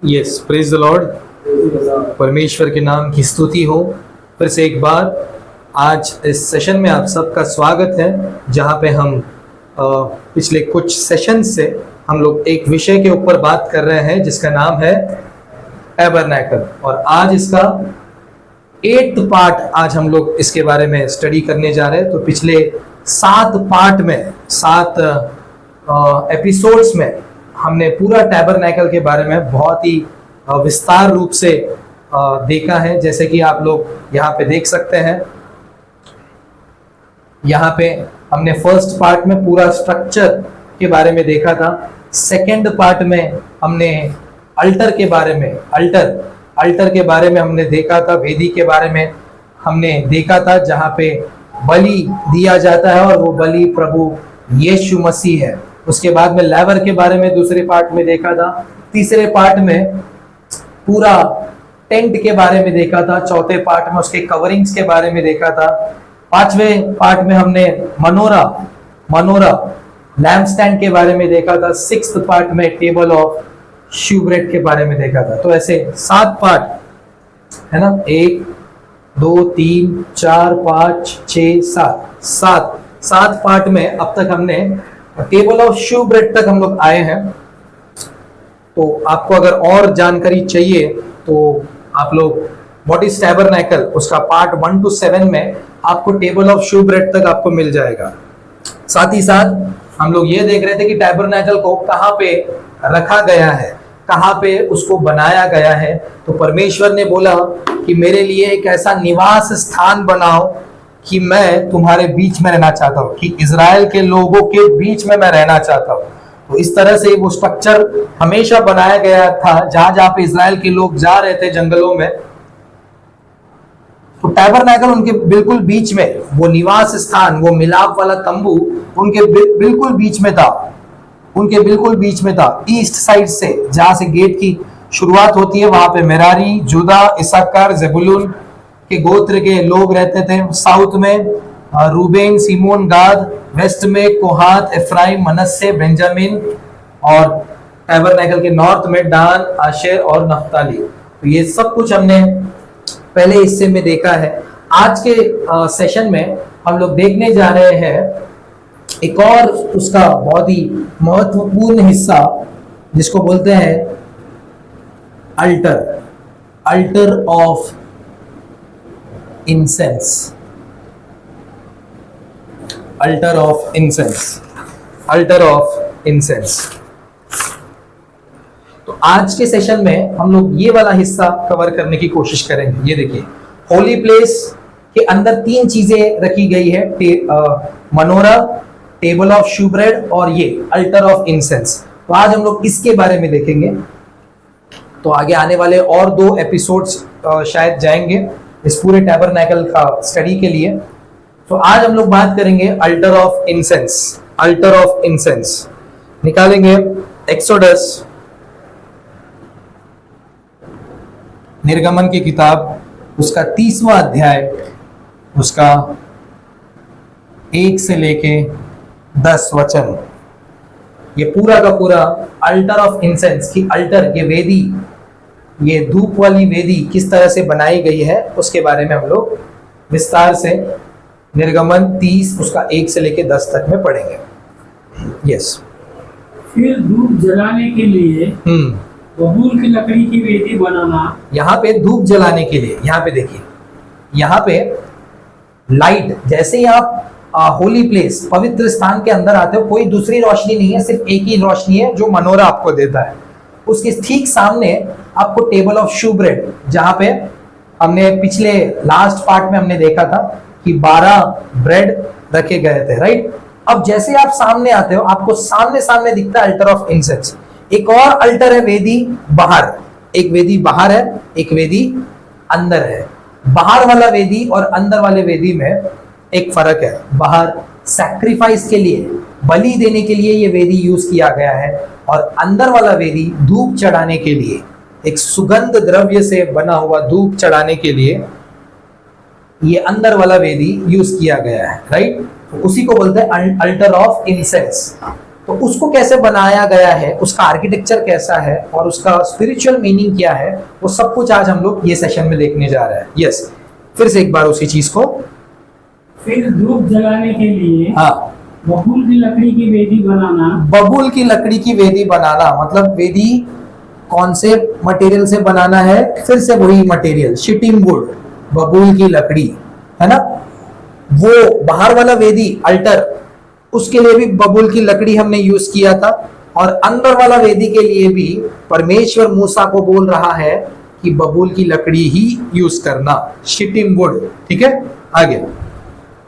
Yes, praise the Lord. परमेश्वर के नाम की स्तुति हो। फिर से एक बार आज इस सेशन में आप सबका स्वागत है, जहाँ पे हम पिछले कुछ सेशन से हम लोग एक विषय के ऊपर बात कर रहे हैं जिसका नाम है टैबरनैकल। और आज इसका 8th पार्ट आज हम लोग इसके बारे में स्टडी करने जा रहे हैं। तो पिछले 7 पार्ट में 7 एपिसोड्स में हमने पूरा टैबरनैकल के बारे में बहुत ही विस्तार रूप से देखा है। जैसे कि आप लोग यहाँ पे देख सकते हैं, यहाँ पे हमने फर्स्ट पार्ट में पूरा स्ट्रक्चर के बारे में देखा था। सेकंड पार्ट में हमने अल्टर के बारे में अल्टर के बारे में हमने देखा था। वेदी के बारे में हमने देखा था, जहाँ पे बलि दिया जाता है और वो बलि प्रभु यीशु मसीह है। उसके बाद में लेवर के बारे में दूसरे पार्ट में देखा था। तीसरे पार्ट में पूरा टेंट के बारे में देखा था। चौथे पार्ट में उसके कवरिंग्स के बारे में देखा था। पांचवें पार्ट में हमने मनोरा लैम्प स्टैंड के बारे में देखा था। 6th पार्ट में टेबल ऑफ शूब्रेड के बारे में देखा था। तो ऐसे 7 पार्ट है ना, 1 2 3 4 5 6 7 पार्ट में अब तक हमने टेबल ऑफ शूब्रेड तक हम लोग आए हैं। तो आपको अगर और जानकारी चाहिए तो आप लोग व्हाट इज टैबरनैकल उसका पार्ट 1 to 7 में आपको टेबल ऑफ शूब्रेड तक आपको मिल जाएगा। साथ ही साथ हम लोग ये देख रहे थे कि टैबरनैकल को कहाँ पे रखा गया है, कहाँ पे उसको बनाया गया है। तो परमेश्वर ने बोला कि मेरे लिए एक ऐसा निवास स्थान बनाओ कि मैं तुम्हारे बीच में रहना चाहता हूँ, कि इजराइल के लोगों के बीच में मैं रहना चाहता हूँ। तो इस तरह से वो स्ट्रक्चर हमेशा बनाया गया था, जहां जहां पे इजराइल के लोग जा रहे थे जंगलों में। तो टैबरनैकल उनके बिल्कुल बीच में, वो निवास स्थान, वो मिलाप वाला तंबू उनके बिल्कुल बीच में था, उनके बिल्कुल बीच में था। ईस्ट साइड से, जहां से गेट की शुरुआत होती है, वहां पे मेरारी, जुदा, इसाकार, ज़ेबुलून के गोत्र के लोग रहते थे। साउथ में रूबेन, सिमोन, गाद। वेस्ट में कोहात, एफ्राइम, मनस्से, बेंजामिन। और टैबरनैकल के नॉर्थ में डान, आशेर और नफ्ताली। तो ये सब कुछ हमने पहले हिस्से में देखा है। आज के सेशन में हम लोग देखने जा रहे हैं एक और उसका बहुत ही महत्वपूर्ण हिस्सा, जिसको बोलते हैं alter of incense. Alter of incense. तो आज के सेशन में हम लोग ये वाला हिस्सा कवर करने की कोशिश करेंगे। ये देखिए, होली प्लेस के अंदर 3 चीजें रखी गई है, मनोरा, टेबल ऑफ शूब्रेड और ये अल्टर ऑफ इंसेंस। तो आज हम लोग इसके बारे में देखेंगे। तो आगे आने वाले और 2 एपिसोड्स शायद जाएंगे इस पूरे टैबरनैकल का स्टडी के लिए। तो आज हम लोग बात करेंगे अल्टर ऑफ इंसेंस। निकालेंगे एक्सोडस, निर्गमन की किताब, उसका 30वां अध्याय, उसका 1 से लेके 10 वचन। ये पूरा का पूरा अल्टर ऑफ इंसेंस की, अल्टर ये वेदी, ये धूप वाली वेदी किस तरह से बनाई गई है उसके बारे में हम लोग विस्तार से निर्गमन 30 उसका 1 से लेके 10 तक में पढ़ेंगे। यस। फिर धूप जलाने के लिए बबूल की लकड़ी की वेदी बनाना। यहाँ पे धूप जलाने के लिए, यहाँ पे देखिए, यहाँ पे लाइट, जैसे ही आप होली प्लेस, पवित्र स्थान के अंदर आते हो, कोई दूसरी रोशनी नहीं है, सिर्फ एक ही रोशनी है जो मनोरा आपको देता है। उसके ठीक सामने आपको टेबल ऑफ शूब्रेड, जहाँ पे हमने पिछले लास्ट पार्ट में हमने देखा था कि 12 ब्रेड रखे गए थे, राइट। अब जैसे आप सामने आते हो, आपको सामने दिखता है अल्टर ऑफ इंसेंस। एक और अल्टर है, वेदी बाहर। एक वेदी बाहर है, एक वेदी अंदर है। बाहर वाला वेदी और अंदर वाले वेदी में एक फर्क है। बाहर सैक्रिफाइस के लिए, बलि देने के लिए ये वेदी यूज किया गया है, और अंदर वाला वेदी धूप चढ़ाने के लिए, एक सुगंध द्रव्य से बना हुआ धूप चढ़ाने के लिए ये अंदर वाला वेदी यूज किया गया है, राइट। तो उसी को बोलते हैं अल्टर ऑफ इंसेंस। तो उसको कैसे बनाया गया है, उसका आर्किटेक्चर कैसा है और उसका स्पिरिचुअल मीनिंग क्या है, वो सब कुछ आज हम लोग ये सेशन में देखने जा रहे हैं। यस, फिर से एक बार उसी चीज को। फिर धूप जलाने के लिए हाँ, बबूल की लकड़ी की वेदी बनाना। बबूल की लकड़ी की वेदी बनाना मतलब वेदी कौन से मटेरियल से बनाना है, फिर से वही मटेरियल शिटिंग वुड, बबूल की लकड़ी, है ना। वो बाहर वाला वेदी अल्टर, उसके लिए भी बबूल की लकड़ी हमने यूज किया था, और अंदर वाला वेदी के लिए भी परमेश्वर मूसा को बोल रहा है कि बबूल की लकड़ी ही यूज करना, शिटिंग वुड। ठीक है, आगे।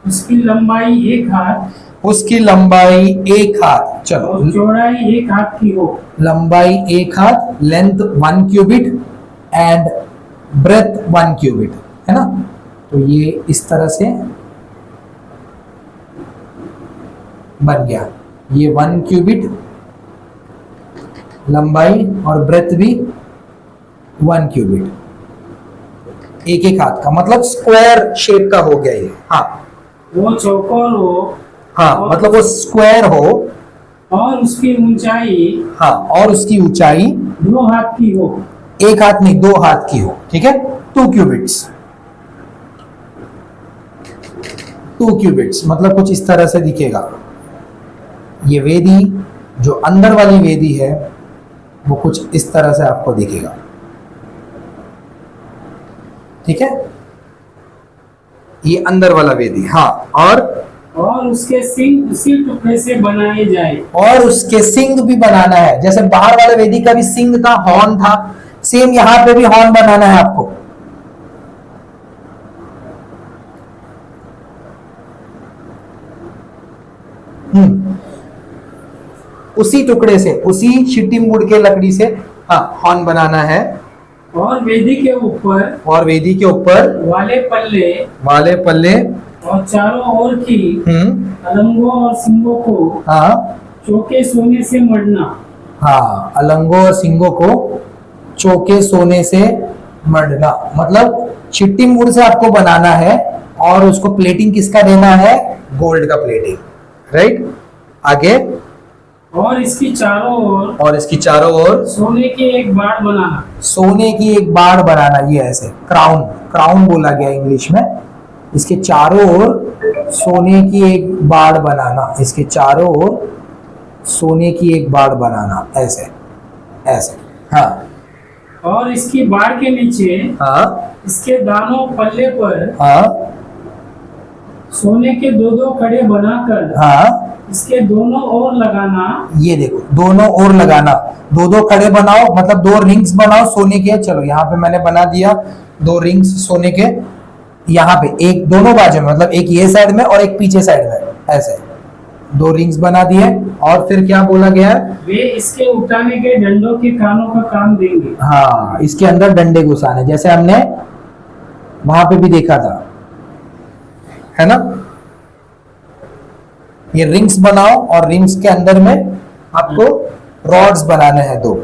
उसकी लंबाई 1 हाथ, उसकी लंबाई 1 हाथ, चलो, और चौड़ाई 1 हाथ की हो। लंबाई 1 हाथ, length 1 cubit and breadth 1 cubit, है ना। तो ये इस तरह से बन गया, ये 1 क्यूबिट लंबाई और ब्रेथ भी 1 क्यूबिट, एक हाथ का, मतलब स्क्वायर शेप का हो गया ये। हाँ, वो चौकोर हो। हाँ, मतलब वो स्क्वायर हो, और उसकी ऊंचाई, हाँ, और उसकी ऊंचाई 2 हाथ की हो। 1 हाथ नहीं, 2 हाथ की हो। ठीक है, 2 क्यूबिट्स, 2 क्यूबिट्स मतलब कुछ इस तरह से दिखेगा। ये वेदी जो अंदर वाली वेदी है वो कुछ इस तरह से आपको दिखेगा। ठीक है, ये अंदर वाला वेदी। हाँ, और उसके सिंग उसी टुकड़े से बनाए जाए। और उसके सिंग भी बनाना है, जैसे बाहर वाले वेदी का भी सिंग था, हॉर्न था, सेम यहां पे भी हॉर्न बनाना है आपको। उसी टुकड़े से, उसी शिटिंग वुड के लकड़ी से, हाँ, हॉर्न बनाना है। और वेदी के ऊपर, और वेदी के ऊपर वाले पल्ले और चारों ओर की अलंगों और सिंगों को, हाँ, चौके सोने से मढ़ना। हाँ, अलंगों और सिंगों को चौके सोने से मढ़ना, मतलब शिटिंग वुड से आपको बनाना है, और उसको प्लेटिंग किसका देना है, गोल्ड का प्लेटिंग। राइट, आगे। और इसकी चारों ओर सोने की एक बाड़ बनाना। सोने की एक बाड़ बनाना, ये ऐसे क्राउन, क्राउन बोला गया इंग्लिश में। इसके चारों ओर सोने की एक बाड़ बनाना, इसके चारों ओर सोने की एक बाड़ बनाना, ऐसे ऐसे। हाँ, और इसकी बाड़ के नीचे, हाँ, इसके दानों पल्ले पर, हाँ, सोने के 2-2 कड़े बनाकर, हाँ, इसके दोनों ओर लगाना। ये देखो, दोनों ओर लगाना, 2-2 कड़े बनाओ, मतलब 2 रिंग्स बनाओ सोने के। चलो, यहाँ पे मैंने बना दिया 2 रिंग्स सोने के, यहाँ पे एक दोनों बाजू में, मतलब एक ये साइड में और एक पीछे साइड में, ऐसे 2 रिंग्स बना दिए। और फिर क्या बोला गया है, वे इसके उठाने के डंडों के कानों का काम देंगे। हाँ, इसके अंदर डंडे घुसाने, जैसे हमने वहां पे भी देखा था, है ना। ये रिंग्स बनाओ, और रिंग्स के अंदर में आपको रॉड्स बनाने हैं 2,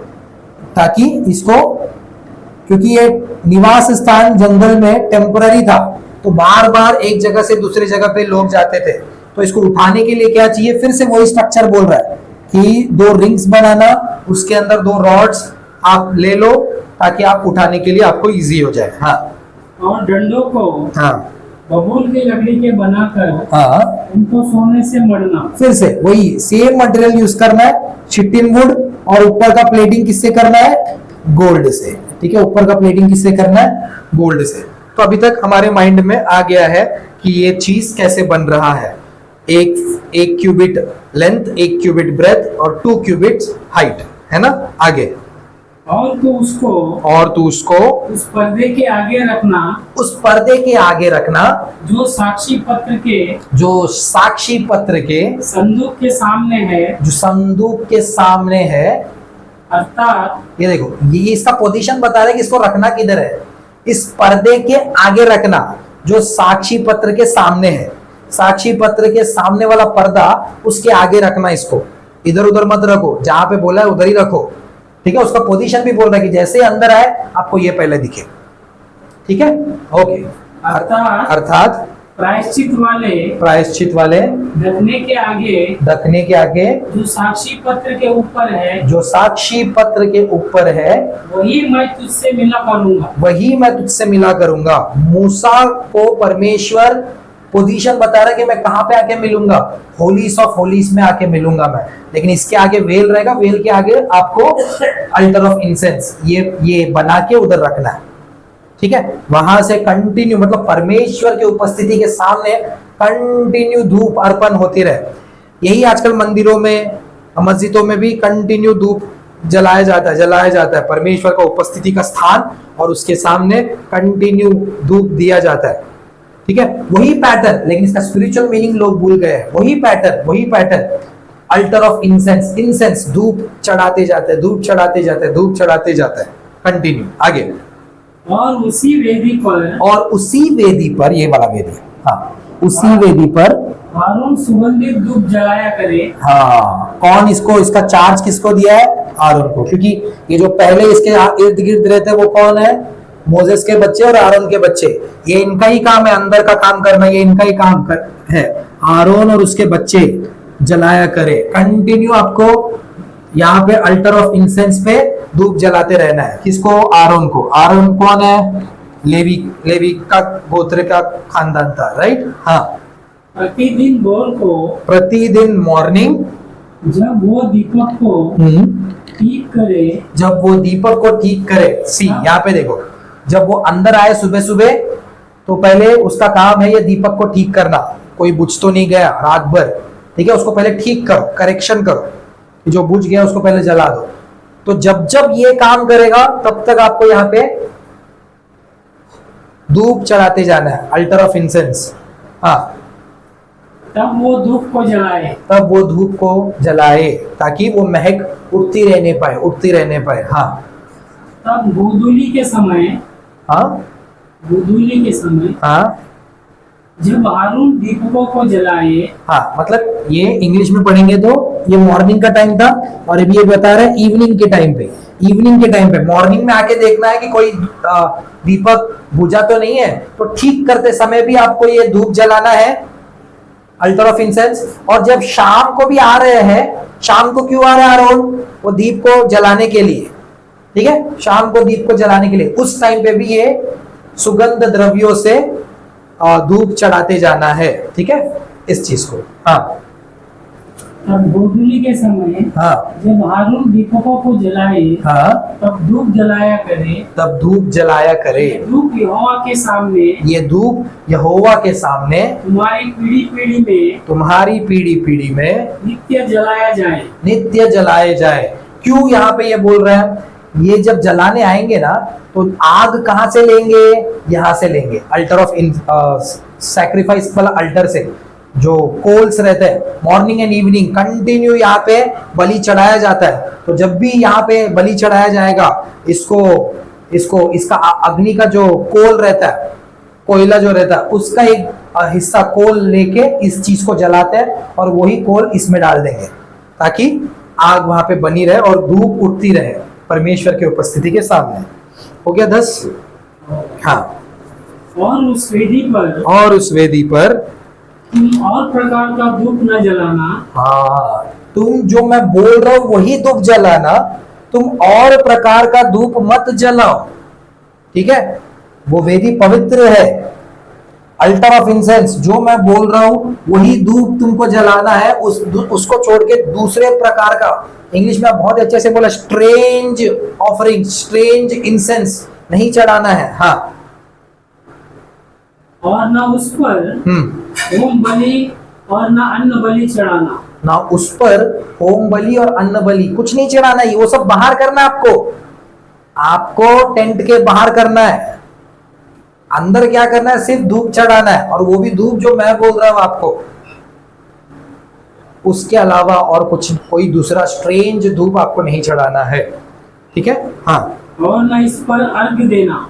ताकि इसको, क्योंकि ये निवास स्थान जंगल में टेम्पररी था, तो बार बार एक जगह से दूसरी जगह पे लोग जाते थे, तो इसको उठाने के लिए क्या चाहिए, फिर से वही स्ट्रक्चर बोल रहा है कि 2 रिंग्स बनाना, उसके अंदर 2 रॉड्स आप ले लो, ताकि आप उठाने के लिए आपको इजी हो जाए। हाँ, और डंडों को, हाँ, बबूल की लकड़ी के बनाकर, हाँ, उनको सोने से मढ़ना। फिर से वही सेम मटेरियल यूज करना है, शिटिंग वुड, और ऊपर का प्लेटिंग किससे करना है, गोल्ड से। ठीक है, ऊपर का प्लेटिंग किससे करना है, गोल्ड से। तो अभी तक हमारे माइंड में आ गया है कि ये चीज कैसे बन रहा है। एक क्यूबिट लेंथ, 1 क्यूबिट ब्रेथ और 2 क्यूबिट हाइट, है ना। आगे। और तू उसको उस पर्दे के आगे रखना, उस पर्दे के आगे रखना जो साक्षी पत्र के संदूक के सामने है, जो संदूक के सामने है। अर्थात ये देखो, ये इसका पोजीशन बता रहा है कि इसको रखना किधर है, इस पर्दे के आगे रखना, जो साक्षी पत्र के सामने है। साक्षी पत्र के सामने वाला पर्दा, उसके आगे रखना, इसको इधर उधर मत रखो, जहां पे बोला है उधर ही रखो। ठीक है, उसका पोजीशन भी बोल रहा है कि जैसे अंदर आए आपको ये पहले दिखे। ठीक है, ओके। अर्थात प्रायश्चित वाले ढकने के आगे जो साक्षी पत्र के ऊपर है वही मैं तुझसे मिला करूंगा। मूसा को परमेश्वर पोजीशन बता रहा है कि मैं कहां पे आके मिलूंगा, होलीज ऑफ होलीज में आके मिलूंगा मैं, लेकिन इसके आगे वेल रहेगा, वेल के आगे आपको अल्टर ऑफ इंसेंस ये बना के उधर रखना है, ठीक है। वहां से कंटिन्यू मतलब परमेश्वर की उपस्थिति के सामने कंटिन्यू धूप अर्पण होती रहे। यही आजकल मंदिरों में मस्जिदों में भी कंटिन्यू धूप जलाया जाता है परमेश्वर का उपस्थिति का स्थान, और उसके सामने कंटिन्यू धूप दिया जाता है, ठीक है। वही पैटर्न, लेकिन इसका स्पिरिचुअल मीनिंग लोग भूल गए हैं। वही पैटर्न अल्टर ऑफ इंसेंस धूप चढ़ाते जाते हैं कंटिन्यू आगे। और उसी वेदी पर ये वाला वेदी, हाँ, उसी वेदी पर हारून सुगंधित धूप जलाया करे। हाँ, कौन इसका चार्ज किसको दिया है? हारून को, क्योंकि ये जो पहले इसके इर्द गिर्द रहते हैं वो कौन है? मोजेस के बच्चे और आरोन के बच्चे। ये इनका ही काम है, अंदर का काम करना, ये इनका ही काम है। आरोन और उसके बच्चे जलाया करे, कंटिन्यू आपको यहाँ पे अल्टर ऑफ इंसेंस पे धूप जलाते रहना है। किसको? आरोन को। आरोन कौन है? लेवी का गोत्र का खानदान था, राइट? हाँ। प्रतिदिन मॉर्निंग जब वो दीपक को ठीक करे, सी यहाँ पे देखो, जब वो अंदर आए सुबह सुबह तो पहले उसका काम है ये दीपक को ठीक करना। कोई बुझ तो नहीं गया रात भर, ठीक है, उसको पहले ठीक करो, करेक्शन करो, जो बुझ गया उसको पहले जला दो। तो जब ये काम करेगा तब तक आपको यहाँ पे धूप चढ़ाते जाना है, अल्टर ऑफ इंसेंस। हाँ, तब वो धूप को जलाए ताकि वो महक उठती रहने पाए। हाँ, तब गोधूली के समय हाँ, जब हारून दीपकों को जलाए। हाँ, मतलब ये इंग्लिश में पढ़ेंगे तो ये मॉर्निंग का टाइम था, और अभी ये बता रहे हैं इवनिंग के टाइम पे। मॉर्निंग में आके देखना है कि कोई दीपक बुझा तो नहीं है, तो ठीक करते समय भी आपको ये धूप जलाना है, अल्टर ऑफ इंसेंस। और जब शाम को भी आ रहे हैं, शाम को क्यों आ रहे हैं आरोन? वो दीप को जलाने के लिए, ठीक है, शाम को दीप को जलाने के लिए। उस टाइम पे भी ये सुगंध द्रव्यों से धूप चढ़ाते जाना है, ठीक है, इस चीज को। हाँ, तब गोधूली के समय हाँ, जब हारून दीपकों को जलाए, हाँ, तब धूप जलाया करे। धूप यहोवा के सामने तुम्हारी पीढ़ी पीढ़ी में नित्य जलाया जाए। क्यों यहाँ पे ये बोल रहे हैं? ये जब जलाने आएंगे ना तो आग कहां से लेंगे? यहां से लेंगे, अल्टर ऑफ सैक्रिफाइस वाला अल्टर से। जो कोल्स रहते हैं मॉर्निंग एंड इवनिंग कंटिन्यू यहाँ पे बलि चढ़ाया जाता है। तो जब भी यहाँ पे बलि चढ़ाया जाएगा, इसका अग्नि का जो कोल रहता है, कोयला जो रहता है, उसका एक हिस्सा कोल लेके इस चीज को जलाते हैं, और वही कोल इसमें डाल देंगे ताकि आग वहां पे बनी रहे और धूप उठती रहे परमेश्वर की उपस्थिति के सामने। हो गया 10? हाँ। और उस वेदी पर तुम और प्रकार का धूप न जलाना। हाँ, तुम जो मैं बोल रहा हूं वही धूप जलाना, तुम और प्रकार का धूप मत जलाओ, ठीक है। वो वेदी पवित्र है, अल्टर ऑफ इंसेंस जो मैं बोल रहा हूं वही धूप तुमको जलाना है। उसको छोड़ के दूसरे प्रकार का, इंग्लिश में आप बहुत अच्छे से बोला, स्ट्रेंज ऑफरिंग, स्ट्रेंज इंसेंस नहीं चढ़ाना है। हाँ, और ना उस पर होम बलि और ना अन्न बलि चढ़ाना। ना उस पर होम बलि और अन्न बलि कुछ नहीं चढ़ाना है, वो सब बाहर करना है आपको टेंट के बाहर करना है। अंदर क्या करना है? सिर्फ धूप चढ़ाना है, और वो भी धूप जो मैं बोल रहा हूं आपको, उसके अलावा और कोई दूसरा स्ट्रेंज धूप आपको नहीं चढ़ाना है, ठीक है। हाँ, और ना इस पर अर्घ देना।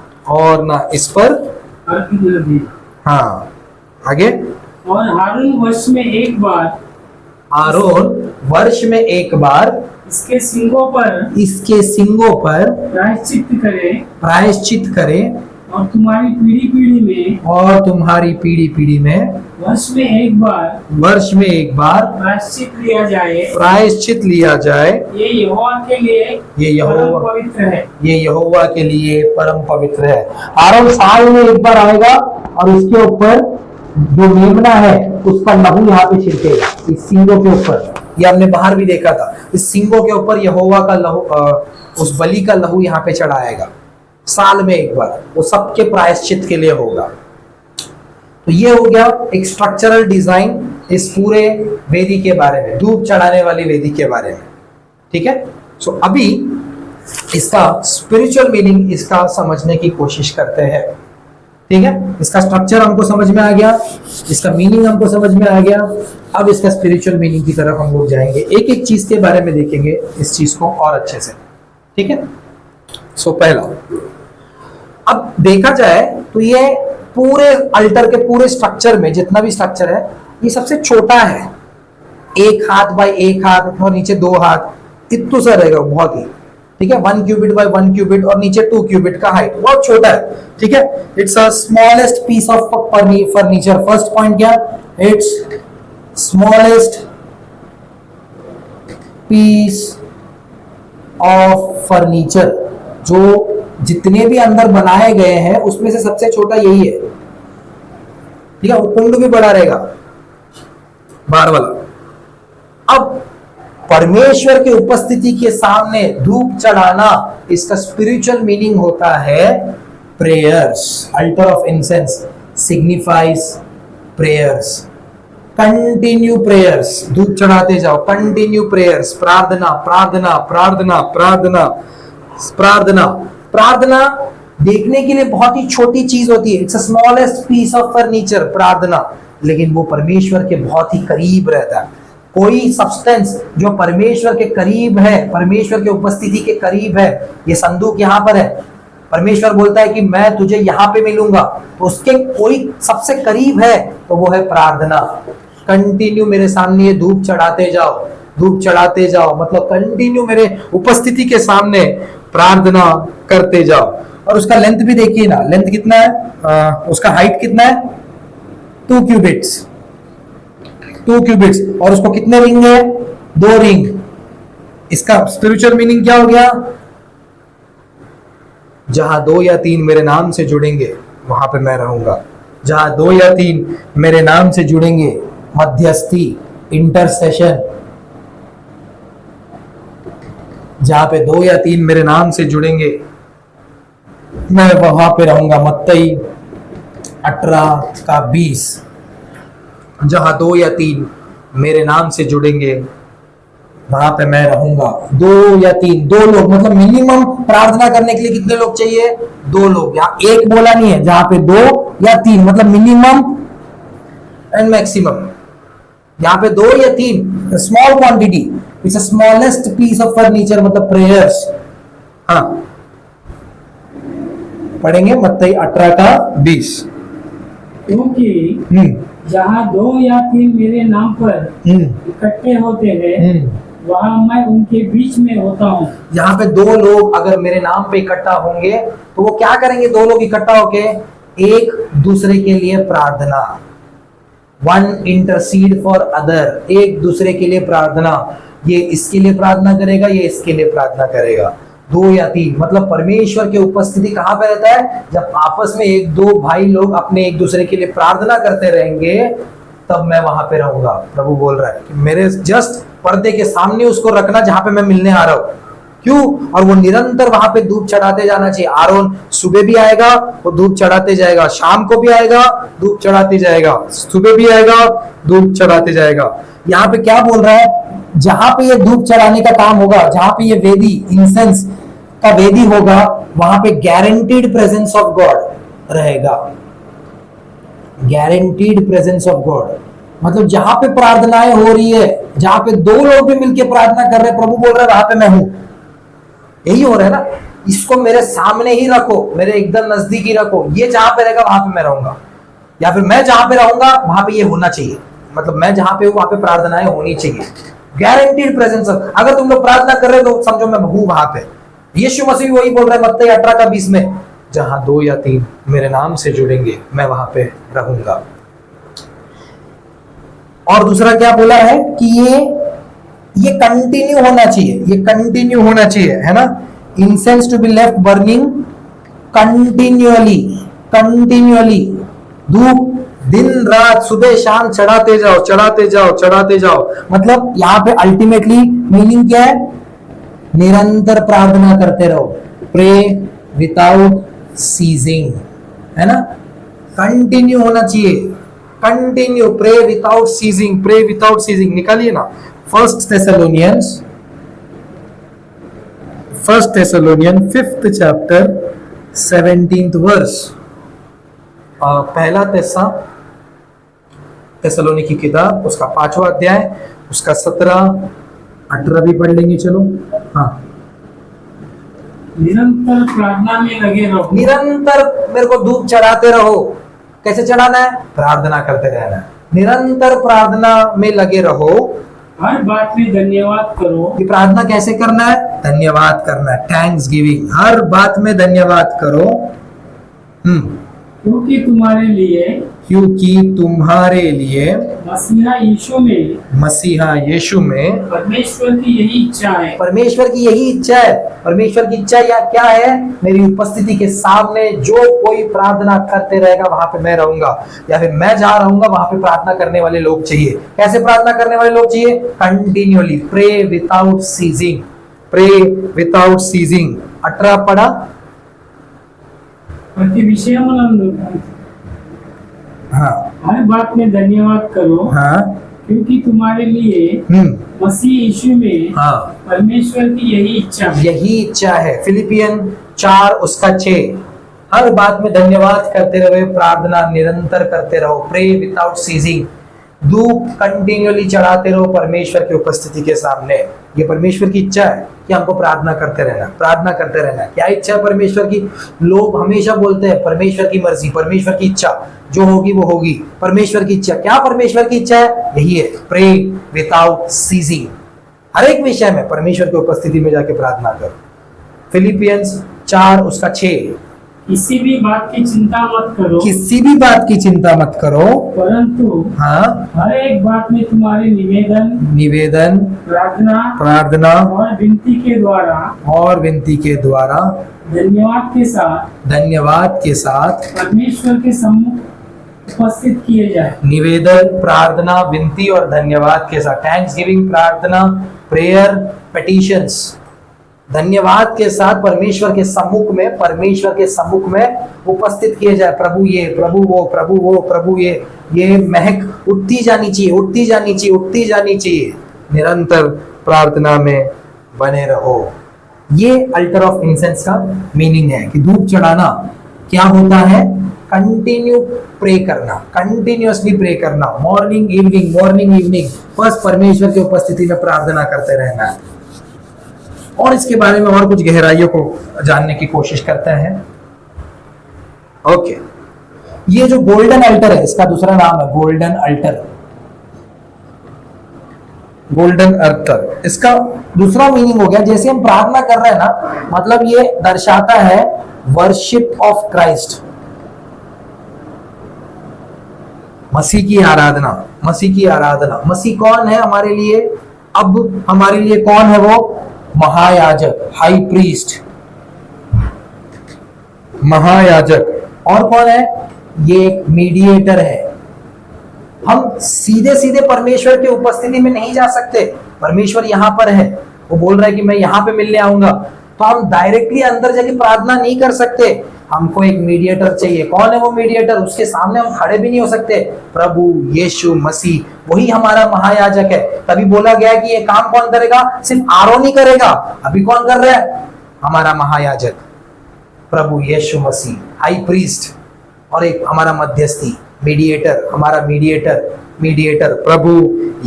हाँ, आगे। और हारून वर्ष में एक बार इसके सींगों पर प्रायश्चित करे और तुम्हारी पीढ़ी पीढ़ी में, और तुम्हारी पीढ़ी पीढ़ी में वर्ष में एक बार प्रायश्चित लिया जाए, प्रायश्चित लिया जाए। ये यहोवा के लिए ये परम पवित्र है। ये यहोवा के लिए परम पवित्र है। आरोन साल में एक बार आएगा और उसके ऊपर जो मेमना है उसका लहू यहाँ पे छिड़केगा, इस सींगों के ऊपर। ये हमने बाहर भी देखा था, इस सींगों के ऊपर यहोवा का लहू, उस बलि का लहू यहाँ पे चढ़ाएगा साल में एक बार। वो सबके प्रायश्चित के लिए होगा। तो ये हो गया एक स्ट्रक्चरल डिजाइन इस पूरे वेदी के बारे में, धूप चढ़ाने वाली वेदी के बारे में। ठीक है। सो अभी इसका स्पिरिचुअल मीनिंग इसका समझने की कोशिश करते हैं। ठीक है। इसका स्ट्रक्चर हमको समझ में आ गया, इसका मीनिंग हमको समझ में आ गया। अब इसका स्पिरिचुअल मीनिंग की तरफ हम लोग जाएंगे, एक एक चीज के बारे में देखेंगे इस चीज को और अच्छे से। ठीक है। सो पहला, अब देखा जाए तो ये पूरे अल्टर के पूरे स्ट्रक्चर में जितना भी स्ट्रक्चर है ये सबसे छोटा है। 1 हाथ बाय 1 हाथ और नीचे 2 हाथ, इतना सा रहेगा बहुत ही। ठीक है। 1 क्यूबिट बाय 1 क्यूबिट और नीचे 2 क्यूबिट का हाइट, बहुत छोटा है। ठीक है। It's a smallest piece of furniture. First point क्या, it's smallest piece of furniture. जो जितने भी अंदर बनाए गए हैं उसमें से सबसे छोटा यही है। ठीक है। वो कुंड भी बड़ा रहेगा बाहर वाला। अब परमेश्वर की उपस्थिति के सामने धूप चढ़ाना, इसका स्पिरिचुअल मीनिंग होता है prayers. Alter of incense signifies prayers, continue prayers. धूप चढ़ाते जाओ, कंटिन्यू प्रेयर्स, प्रार्थना प्रार्थना प्रार्थना प्रार्थना प्रार्थना। प्रार्थना देखने के लिए बहुत ही छोटी चीज होती है, it's a smallest piece of furniture, प्रार्थना, लेकिन वो परमेश्वर के बहुत ही करीब रहता है। कोई सब्सटेंस जो परमेश्वर के करीब है, परमेश्वर के उपस्थिति के करीब है, ये संदूक यहाँ पर है। परमेश्वर बोलता है कि मैं तुझे यहाँ पे मिलूंगा, तो उसके कोई सबसे करीब है तो वो है प्रार्थना। कंटिन्यू मेरे सामने ये धूप चढ़ाते जाओ, धूप चढ़ाते जाओ, मतलब कंटिन्यू मेरे उपस्थिति के सामने प्रार्थना करते जाओ। और उसका लेंथ भी देखिए ना, लेंथ कितना है, उसका हाइट कितना है, 2 क्यूबिट्स, 2 क्यूबिट्स। और उसको कितने रिंग है, 2 रिंग। इसका स्पिरिचुअल मीनिंग क्या हो गया, जहां 2 या 3 मेरे नाम से जुड़ेंगे वहां पे मैं रहूंगा। जहां 2 या 3 मेरे नाम से जुड़ेंगे, मध्यस्थी, इंटरसेशन, जहां पे 2 या 3 मेरे नाम से जुड़ेंगे मैं वहां पे रहूंगा। मत्ती 18:20, जहां 2 या 3 मेरे नाम से जुड़ेंगे वहां पे मैं रहूंगा। 2 या 3, 2 लोग, मतलब मिनिमम प्रार्थना करने के लिए कितने लोग चाहिए, 2 लोग। यहाँ एक बोला नहीं है, जहां पे 2 या 3 मतलब मिनिमम एंड मैक्सिमम। यहाँ पे 2 या 3 small quantity, it's a smallest piece of furniture, मतलब प्रेयर्स। हाँ, पढ़ेंगे मत्ती 18:20। क्योंकि जहाँ 2 या 3 मेरे नाम पर इकट्ठे होते हैं वहां मैं उनके बीच में होता हूँ। यहाँ पे 2 लोग अगर मेरे नाम पे इकट्ठा होंगे तो वो क्या करेंगे, 2 लोग इकट्ठा होके एक दूसरे के लिए प्रार्थना, वन इंटरसीड फॉर अदर, एक दूसरे के लिए प्रार्थना। ये इसके लिए प्रार्थना करेगा, ये इसके लिए प्रार्थना करेगा। 2 या 3 मतलब परमेश्वर की उपस्थिति कहाँ पे रहता है, जब आपस में 1-2 भाई लोग अपने एक दूसरे के लिए प्रार्थना करते रहेंगे तब मैं वहां पे रहूंगा। प्रभु बोल रहा है कि मेरे जस्ट पर्दे के सामने उसको रखना जहां पे मैं मिलने आ रहा हूं। क्यों, और वो निरंतर वहां पे धूप चढ़ाते जाना चाहिए। आरोन सुबह भी आएगा, वो धूप चढ़ाते जाएगा, शाम को भी आएगा, धूप चढ़ाते जाएगा, सुबह भी आएगा, धूप चढ़ाते जाएगा। यहाँ पे क्या बोल रहा है, जहां पे ये धूप चढ़ाने का काम होगा, जहां पे ये वेदी, इंसेंस का वेदी होगा, वहां पे गारंटीड प्रेजेंस ऑफ गॉड रहेगा। गारंटीड प्रेजेंस ऑफ गॉड मतलब जहां पे प्रार्थनाएं हो रही है, जहां पे 2 लोग भी मिलकर प्रार्थना कर रहे हैं, प्रभु बोल रहा है वहां पे मैं हूं। यही हो रहा है ना, इसको मेरे सामने ही रखो, मेरे एकदम नजदीक ही रखो। ये जहां पे रहेगा वहां पे मैं रहूंगा, या फिर मैं जहां पे रहूंगा वहां पे ये होना चाहिए। मतलब मैं जहां पे हूं वहां पे प्रार्थनाएं होनी चाहिए। Guaranteed presence. अगर तुम लोग प्रार्थना कर रहे हो तो समझो मैं हूं वहां पे। यीशु मसीह वही बोल रहा है मत्ती 18:20 में जहां 2 या 3 मेरे नाम से जुड़ेंगे मैं वहां पे रहूंगा। और दूसरा क्या बोला है कि ये कंटिन्यू होना चाहिए, ये कंटिन्यू होना चाहिए, है ना। Incense to be left burning continuously, continuously, धूप दिन रात सुबह शाम चढ़ाते जाओ, चढ़ाते जाओ, चढ़ाते जाओ। मतलब यहां पे अल्टीमेटली मीनिंग क्या है? निरंतर प्रार्थना करते रहो, प्रे विदाउट सीजिंग, है ना। कंटिन्यू होना चाहिए, continue, pray without ceasing, pray without ceasing. निकालिए ना, first Thessalonians 5th chapter 17th verse. पहला थेसलोनी की किताब, उसका 5वां अध्याय, उसका 17-18 भी पढ़ लेंगे। चलो, हाँ। निरंतर प्रार्थना में लगे रहो। निरंतर मेरे को धूप चढ़ाते रहो। कैसे चढ़ाना है? प्रार्थना करते रहना है। निरंतर प्रार्थना में लगे रहो, हर बात में धन्यवाद करो। ये प्रार्थना कैसे करना है? धन्यवाद करना है, थैंक्स गिविंग। हर बात में धन्यवाद करो। क्योंकि तुम्हारे लिए, क्योंकि तुम्हारे लिए मसीहा यीशु में परमेश्वर की यही इच्छा है। परमेश्वर की यही इच्छा है। परमेश्वर की इच्छा या क्या है? मेरी उपस्थिति के सामने जो कोई प्रार्थना करते रहेगा वहां पे मैं रहूंगा, या फिर मैं जहां रहूंगा वहां पे प्रार्थना करने वाले लोग चाहिए। कैसे प्रार्थना करने वाले लोग चाहिए? Continuously, pray without ceasing, pray without ceasing. 18 पढ़ा। प्रति विषय हाँ, हर बात में धन्यवाद करो। हाँ, क्योंकि तुम्हारे लिए मसीह यीशु में परमेश्वर की यही इच्छा है। यही इच्छा है। फिलिपियन 4 उसका 6। हर बात में धन्यवाद करते रहो, प्रार्थना निरंतर करते रहो, प्रे विदाउट सीजिंग। धूप कंटिन्यूअली चढ़ाते रहो परमेश्वर की उपस्थिति के सामने। ये परमेश्वर की इच्छा है कि हमको प्रार्थना करते रहना, प्रार्थना करते रहना। क्या इच्छा है परमेश्वर की? लोग हमेशा बोलते हैं परमेश्वर की मर्जी, परमेश्वर की इच्छा, जो होगी वो होगी। परमेश्वर की इच्छा क्या? परमेश्वर की इच्छा है यही है, प्रे विदाउट सीजिंग। हर एक विषय में परमेश्वर की उपस्थिति में जाके प्रार्थना करो। फिलिपियंस 4 उसका 6। किसी भी बात की चिंता मत करो, किसी भी बात की चिंता मत करो, परंतु हाँ, हर एक बात में तुम्हारे निवेदन, प्रार्थना और विनती के द्वारा धन्यवाद के साथ परमेश्वर के सम्मुख उपस्थित किए जाए। निवेदन, प्रार्थना, विनती और धन्यवाद के साथ, थैंक्स गिविंग, प्रार्थना, प्रेयर, पेटिशंस, धन्यवाद के साथ परमेश्वर के सम्मुख में उपस्थित किए जाए। प्रभु ये, प्रभु वो, प्रभु वो, प्रभु ये महक उठती जानी चाहिए, उठती जानी चाहिए, उठती जानी चाहिए। निरंतर प्रार्थना में बने रहो। ये अल्टर ऑफ इंसेंस का मीनिंग है कि धूप चढ़ाना क्या होता है? कंटिन्यू प्रे करना, कंटिन्यूअसली प्रे करना, मॉर्निंग इवनिंग, बस परमेश्वर की उपस्थिति में प्रार्थना करते रहना है। और इसके बारे में और कुछ गहराइयों को जानने की कोशिश करते हैं। ओके, ये जो गोल्डन अल्टर है, इसका दूसरा नाम है गोल्डन अल्टर। गोल्डन अल्टर, इसका दूसरा मीनिंग हो गया, जैसे हम प्रार्थना कर रहे हैं ना, मतलब ये दर्शाता है वर्शिप ऑफ क्राइस्ट, मसीह की आराधना, मसीह की आराधना। मसीह कौन है हमारे लिए? अब हमारे लिए कौन है वो? महायाजक, हाई प्रीस्ट, महायाजक। और कौन है? ये एक मीडिएटर है। हम सीधे सीधे परमेश्वर की उपस्थिति में नहीं जा सकते। परमेश्वर यहां पर है, वो बोल रहा है कि मैं यहां पे मिलने आऊंगा, तो हम डायरेक्टली अंदर जाके प्रार्थना नहीं कर सकते। हमको एक मीडिएटर चाहिए। कौन है वो मीडिएटर? उसके सामने हम खड़े भी नहीं हो सकते। प्रभु यीशु मसीह, वही हमारा महायाजक है। तभी बोला गया है कि ये काम कौन करेगा? सिर्फ आरोन ही करेगा। अभी कौन कर रहा है? हमारा महायाजक प्रभु यीशु मसीह, हाई प्रीस्ट, और एक हमारा मध्यस्थी, मीडिएटर, हमारा मीडिएटर प्रभु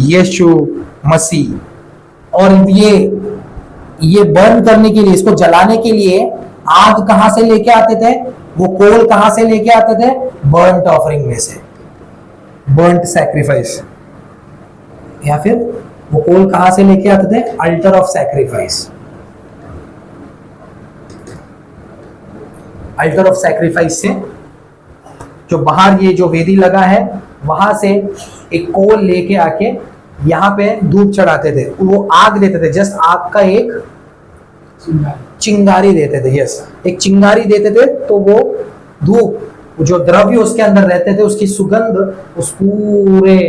यीशु मसीह। और ये बर्न करने के लिए, इसको जलाने के लिए आग कहां से लेके आते थे? वो कोल कहां से लेके आते थे? बर्न्ट ऑफरिंग में से, बर्न्ट सैक्रिफाइस। या फिर वो कोल कहां से लेके आते थे? Alter of sacrifice. Alter of sacrifice से, जो बाहर ये जो वेदी लगा है वहां से एक कोल लेके आके यहाँ पे धूप चढ़ाते थे, वो आग देते थे, जस्ट आग का एक चिंगारी देते थे, यस एक चिंगारी देते थे, तो वो धूप जो द्रव्य उसके अंदर रहते थे उसकी सुगंध उस पूरे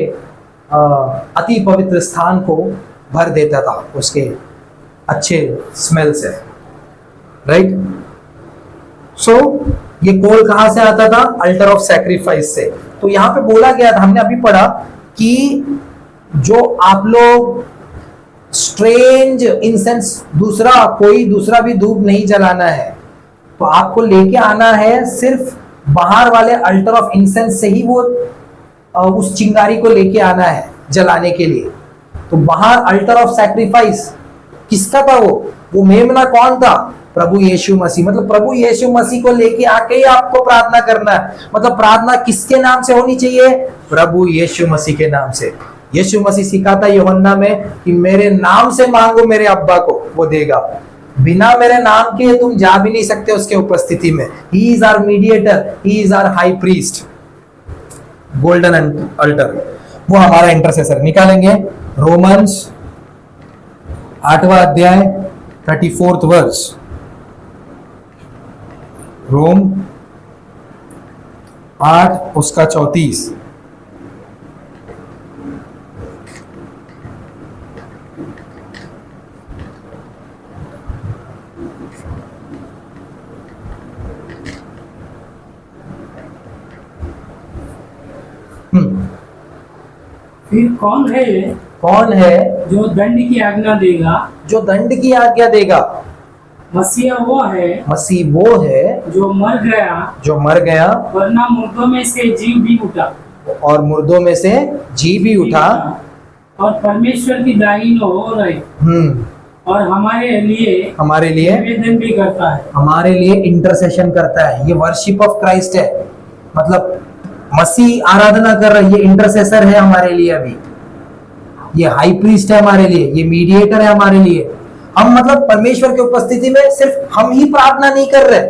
अति पवित्र स्थान को भर देता था उसके अच्छे स्मेल से, राइट। सो ये कोल कहां से आता था? अल्टर ऑफ सैक्रिफाइस से। तो यहां पे बोला गया था, हमने अभी पढ़ा कि जो आप लोग स्ट्रेंज इंसेंस, कोई दूसरा भी धूप नहीं जलाना है, तो आपको लेके आना है सिर्फ बाहर वाले अल्टर ऑफ इंसेंस से ही वो उस चिंगारी को लेके आना है जलाने के लिए। तो बाहर अल्टर ऑफ सैक्रिफाइस किसका था? वो मेमना कौन था? प्रभु यीशु मसीह। मतलब प्रभु यीशु मसीह को लेके आके ही आपको प्रार्थना करना है। मतलब प्रार्थना किसके नाम से होनी चाहिए? प्रभु यीशु मसीह के नाम से। यीशु मसीह सिखाता यूहन्ना में कि मेरे नाम से मांगो मेरे अब्बा को, वो देगा। बिना मेरे नाम के तुम जा भी नहीं सकते उसके उपस्थिति में। He is our mediator, he is our high priest, golden altar, वो हमारा इंटरसेसर। निकालेंगे रोमन्स 8वां अध्याय 34th वर्स। रोम 8 उसका 34। फिर कौन है जो दंड की आज्ञा देगा? जो दंड की आज्ञा देगा? मसीह वो है जो मर गया वरना मुर्दों में से जी भी उठा, और मुर्दों में से जी भी उठा, और परमेश्वर की दाहिनी ओर है, और हमारे लिए निवेदन भी करता है, हमारे लिए इंटरसेशन करता है। ये वर्शिप ऑफ क्राइस्ट है। मतलब मसीह आराधना कर रहा है, ये इंटरसेसर है हमारे लिए, अभी ये हाई प्रीस्ट है हमारे लिए, ये मीडिएटर है हमारे लिए। हम मतलब परमेश्वर की उपस्थिति में सिर्फ हम ही प्रार्थना नहीं कर रहे,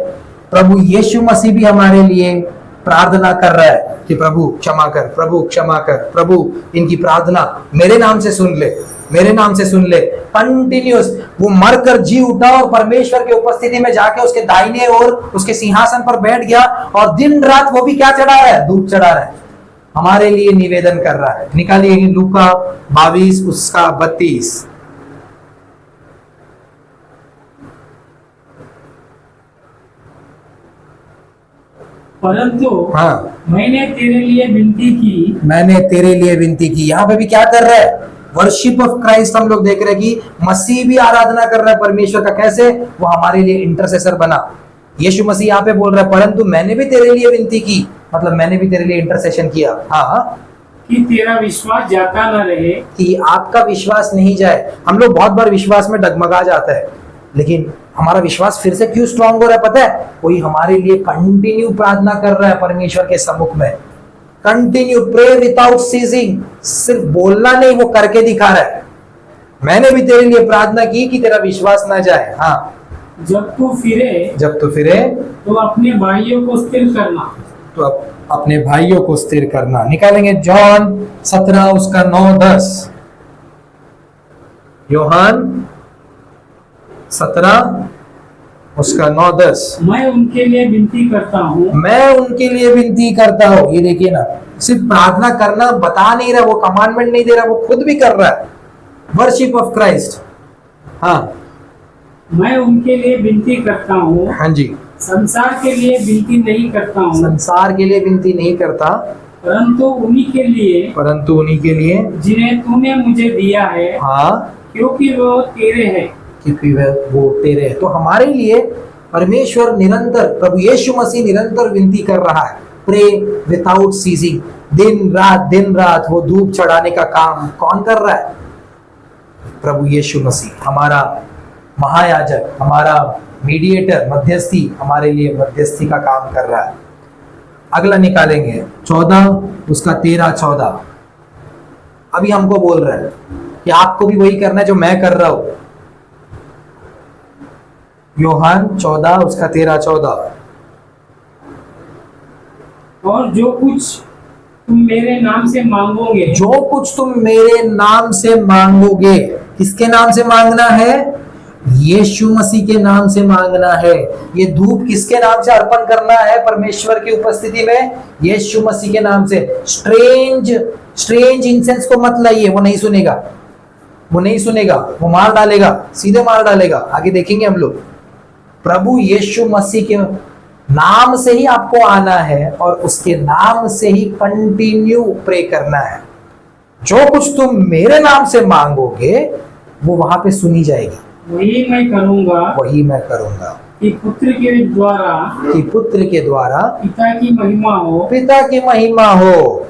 प्रभु यीशु मसीह भी हमारे लिए प्रार्थना कर रहा है कि प्रभु क्षमा कर, प्रभु क्षमा कर, प्रभु इनकी प्रार्थना मेरे नाम से सुन ले, मेरे नाम से सुन ले। कंटिन्यूस वो मरकर जी उठा और परमेश्वर की उपस्थिति में जाके उसके दाहिने ओर उसके सिंहासन पर बैठ गया, और दिन रात वो भी क्या चढ़ा रहा है? धूप चढ़ा रहा है, हमारे लिए निवेदन कर रहा है। निकालिए लूका 22 उसका 32। परंतु हाँ, मैंने तेरे लिए विनती की। यहाँ पे भी क्या कर रहा है? वर्शिप ऑफ क्राइस्ट हम लोग देख रहे हैं कि मसीह भी आराधना कर रहा है परमेश्वर का। कैसे? वो हमारे लिए इंटरसेसर बना। यीशु मसीह यहाँ पे बोल रहा है परंतु मैंने भी तेरे लिए विनती की, मतलब मैंने भी तेरे लिए इंटरसेशन किया। हाँ, कि तेरा विश्वास जाता न रहे, कि आपका विश्वास नहीं जाए। हम लोग बहुत बार विश्वास में डगमगा जाता है, लेकिन हमारा विश्वास फिर से क्यों स्ट्रांग हो रहा है पता है? कोई हमारे लिए कंटिन्यू प्रार्थना कर रहा है परमेश्वर के सम्मुख में। कंटिन्यू प्रे विदाउट सीजिंग, सिर्फ बोलना नहीं, वो करके दिखा रहा है। मैंने भी तेरे लिए प्रार्थना की कि तेरा विश्वास ना जाए। हाँ, जब तू फिरे तो अपने भाइयों को स्थिर करना, तो अपने भाइयों को स्थिर करना। निकालेंगे जॉन 17 उसका 9-10। योहान 17 उसका 9-10। मैं उनके लिए विनती करता हूँ। ये देखिए ना, सिर्फ प्रार्थना करना बता नहीं रहा, वो कमांडमेंट नहीं दे रहा, वो खुद भी कर रहा है। Worship of Christ. हाँ, मैं उनके लिए विनती करता हूँ। हाँ जी, संसार के लिए विनती नहीं करता हूँ, संसार के लिए विनती नहीं करता, परंतु उन्हीं के लिए जिन्हें तूने मुझे दिया है। हाँ, क्योंकि वो तेरे हैं। वो तेरे है। तो हमारे लिए परमेश्वर निरंतर, प्रभु यीशु मसीह निरंतर विनती कर रहा है। प्रे विदाउट सीजिंग, दिन रात वो धूप चढ़ाने का काम कौन कर रहा है? प्रभु यीशु मसीह, हमारा महायाजक, हमारा मीडिएटर, मध्यस्थी, हमारे लिए मध्यस्थी का काम कर रहा है। अगला निकालेंगे 14 उसका 13-14। अभी हमको बोल रहा है कि आपको भी वही करना है जो मैं कर रहा हूं। योहान 14 उसका 13-14। और जो कुछ तुम मेरे नाम से मांगोगे, जो कुछ तुम मेरे नाम से मांगोगे, किसके नाम से मांगना है? यीशु मसीह के नाम से मांगना है। ये धूप किसके नाम से अर्पण करना है परमेश्वर की उपस्थिति में? यीशु मसीह के नाम से। स्ट्रेंज इंसेंस को मत लाइए, वो नहीं सुनेगा, वो नहीं सुनेगा, वो मार डालेगा, सीधे मार डालेगा। आगे देखेंगे हम लोग। प्रभु यीशु मसीह के नाम से ही आपको आना है और उसके नाम से ही कंटिन्यू प्रे करना है। जो कुछ तुम मेरे नाम से मांगोगे वो वहां पे सुनी जाएगी। वही मैं करूंगा, वही मैं करूंगा कि पुत्र के द्वारा, कि पुत्र के द्वारा पिता की महिमा हो, पिता की महिमा हो।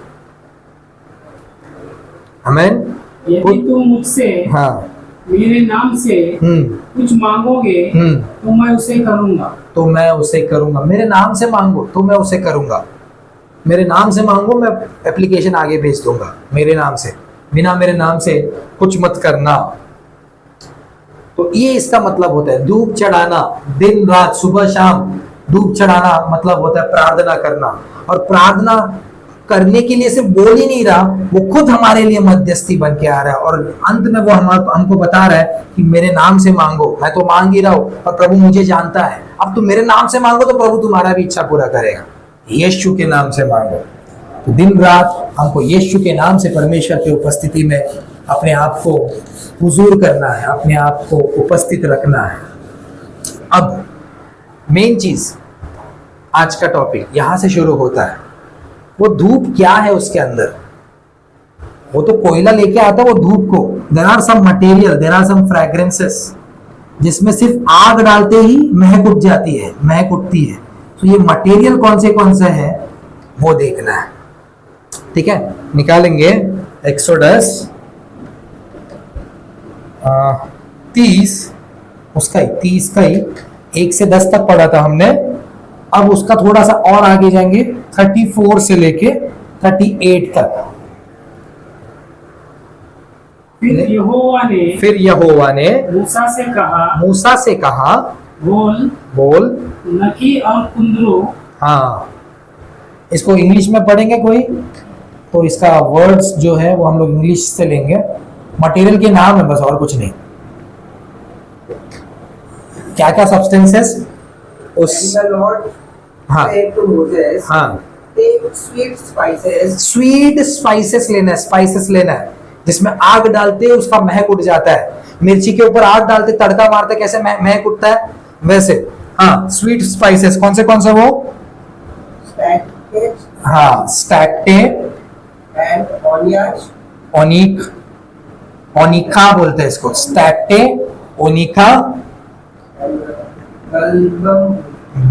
आमीन। यदि तुम मुझसे हाँ मेरे नाम से कुछ मांगोगे तो मैं उसे करूंगा। तो मैं उसे करूंगा। मेरे नाम से मांगो तो मैं उसे करूंगा। मेरे नाम से मांगो, मैं एप्लीकेशन आगे भेज दूंगा। मेरे नाम से, बिना मेरे नाम से कुछ मत करना। तो ये इसका मतलब होता है धूप चढ़ाना, दिन रात सुबह शाम धूप चढ़ाना मतलब होता है प्रार्थना करना। और प्रार्थना करने के लिए सिर्फ बोल ही नहीं रहा, वो खुद हमारे लिए मध्यस्थी बन के आ रहा है। और अंत में वो हमको बता रहा है कि मेरे नाम से मांगो। मैं तो मांग ही रहा हूं और प्रभु मुझे जानता है। अब तुम मेरे नाम से मांगो तो प्रभु तुम्हारा भी इच्छा पूरा करेगा। यीशु के नाम से मांगो। तो दिन रात हमको यीशु के नाम से परमेश्वर की उपस्थिति में अपने आप को हुजूर करना है, अपने आप को उपस्थित रखना है। अब मेन चीज, आज का टॉपिक यहां से शुरू होता है। वो धूप क्या है उसके अंदर? वो तो कोयला लेके आता है वो धूप को। There are some material, there are some fragrances जिसमें सिर्फ आग डालते ही महक उठ जाती है, महक उठती है। तो ये मटेरियल कौन से है वो देखना है। ठीक है, निकालेंगे एक्सोडस 30, उसका ही 30 का ही 1 से 10 तक पढ़ा था हमने। अब उसका थोड़ा सा और आगे जाएंगे 34 से लेके 38 तक। फिर यहोवा ने मूसा से कहा बोल नकी और कुंदरू। हाँ, इसको इंग्लिश में पढ़ेंगे कोई तो इसका वर्ड्स जो है वो हम लोग इंग्लिश से लेंगे। मटेरियल के नाम है बस, और कुछ नहीं। क्या क्या सब्सटेंसेस उस हाँ हाँ स्वीट स्पाइसेस लेना है, स्पाइसेस लेना है जिसमें आग डालते उसका महक उठ जाता है। मिर्ची के ऊपर आग डालते तड़का मारते कैसे महक उठता है वैसे। हाँ, स्वीट स्पाइसेस कौन से वो? हाँ, स्टैक्टे, ओनिका बोलते हैं इसको। स्टैक्टे, ओनिका,